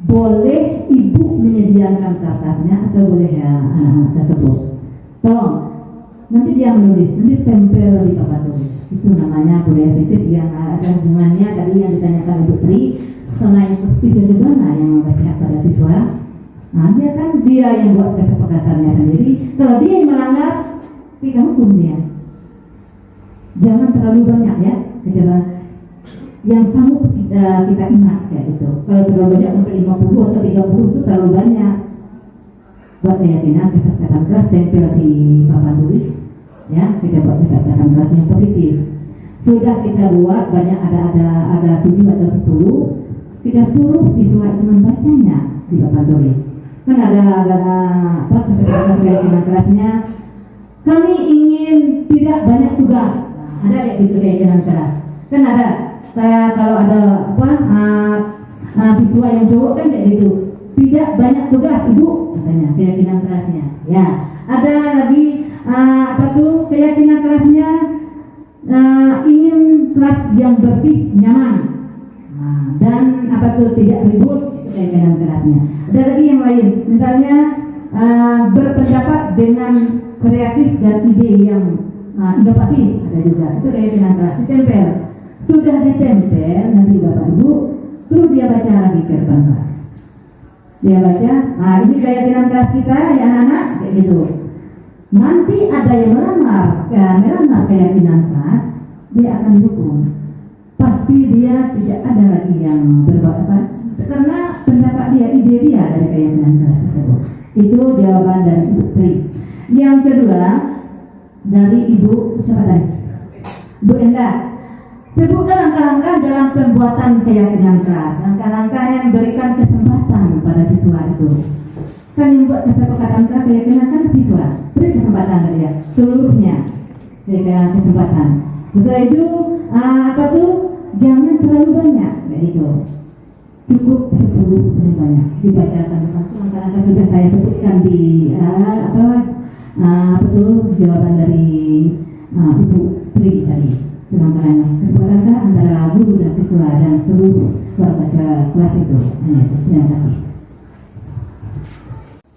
Speaker 3: Boleh ibu menyediakan kertasnya atau boleh ya anak-anak tersebut. Tolong. Nanti dia menulis, nanti tempel di papan tulis. Itu namanya budaya positif yang ada hubungannya tadi yang ditanyakan Ibu Tri. Selain positif bagaimana yang berpihak pada siswa. Dia kan dia yang buat kesepakatannya sendiri. Kalau dia yang melanggar, kita hukum dia. Jangan terlalu banyak ya. Yang sanggup kita ingat kayak itu. Kalau terlalu banyak sampai 50 atau 30 itu terlalu banyak. Buat keyakinan kesepakatan kelas tempel di papan tulis ya, kita buat kesepakatan kelas yang positif. Sudah kita buat banyak ada 7 atau 10, kita suruh siswa itu membacanya di kantor ya. Kan ada apa keyakinan kerasnya. Kami ingin tidak banyak tugas. Nah, ada kayak gitu keyakinan keras. Kan ada kayak kalau ada bitua yang cowok kan kayak gitu. Tidak banyak tugas ibu katanya keyakinan kerasnya. Ya, ada lagi keyakinan kerasnya ingin kelas yang bersih, nyaman. Dan tidak ribut, itu keyakinan kerasnya. Ada lagi yang lain, misalnya berpendapat dengan kreatif dan ide yang inovatif, ada juga. Itu keyakinan keras. Ditempel, sudah ditempel nanti bapak ibu, terus dia baca lagi ke depan kelas. Dia baca, ini keyakinan keras kita ya anak-anak, kayak gitu. Nanti ada yang melamar keyakinan keras, dia akan dihukum. Pasti dia tidak ada lagi yang berbuat apa, karena pendapat dia, ide dia dari keyakinan keras tersebut. Itu jawaban dari Ibu Tri. Yang kedua dari Ibu siapa tadi? Bu Enda. Sebutkan langkah-langkah dalam pembuatan keyakinan keras. Langkah-langkah yang memberikan kesempatan pada siswa itu. Kan yang buat kesepakatan keras keyakinan kan siswa. Beri kesempatan ke dia seluruhnya. Berikan kesempatan. Setelah itu jangan terlalu banyak, begitu. Cukup 10 yang banyak dibacakan. Langkah-langkah sudah saya sebutkan di jawaban dari Ibu Tri tadi. Langkah-langkah kesepakatan antara guru dan siswa dan seluruh keluarga kelas itu. Hanya itu. Terima kasih.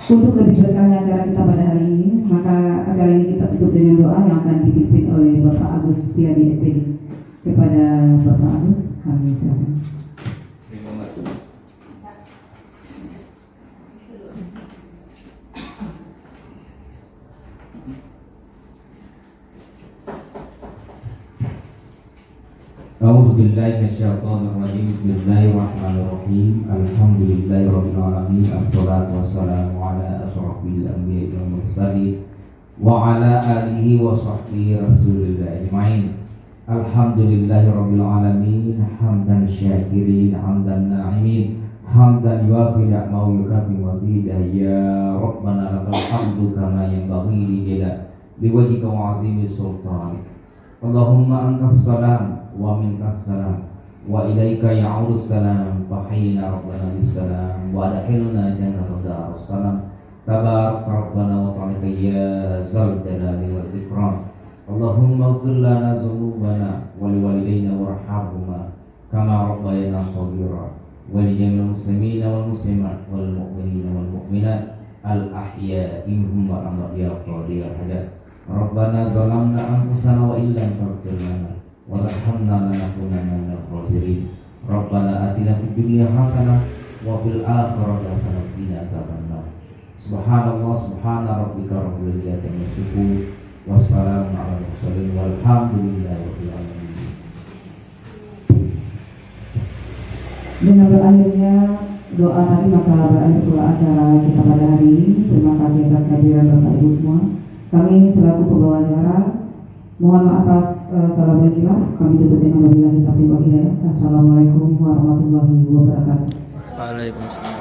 Speaker 1: Untuk lebih berkahnya acara kita pada hari ini, maka acara ini kita tutup dengan doa yang akan dipimpin oleh Bapak Agus Piadi SPD. Kepada Bapak Agus, kami silakan.
Speaker 2: A'udzubillahi minasyaitonirrajim. Bismillahirrahmanirrahim. Alhamdulillahirabbil alamin. Assalatu wassalamu ala asyrafil anbiya'i wal mursalin wa ala alihi wa sahbihi rasulillah ajmain. Alhamdulillahirabbil alamin. Hamdan syakirin, hamdan na'imin, hamdan yuwafi ni'mahu yukafi mazidah. Ya Rabbana lakal hamdu kama yanbaghi liwajhika wa 'azimi sultanik. Allahumma antas salam wa minkas salam wa ilaika ya'udus salam fa hayyina rabbana bis salam wa adkhilna jannata darus salam tabarak rabbana wa ta'ala ya zal jalali wal ikram. Allahumma ighfir lana dzunubana wa liwalidayna warhamhuma kama rabbayana shaghira wa lil muslimina wal muslimat wal mu'minina wal mu'minat al ahya'i minhum wal amwat ya qadir hajat. Rabbana zalamna anfusana wa illam taghfir lana wa tarhamna lanakunanna minal khasirin. Rabbana atina fid dunya hasanah wa fil akhirati hasanah wa qina adzabannar. Subhanallah, subhana rabbika rabbil izzati amma yasifun. Wassalamu ala mursalin walhamdulillahi rabbil alamin.
Speaker 1: Dengan berakhirnya doa tadi maka berakhir pula acara kita pada hari ini. Terima kasih atas kehadiran Bapak Ibu semua. Kami selaku pembawa acara mohon maaf atas salah berkilah. Kami tutup dengan wabillahi taufiq wal hidayah. Assalamualaikum warahmatullahi wabarakatuh.
Speaker 7: Waalaikumsalam.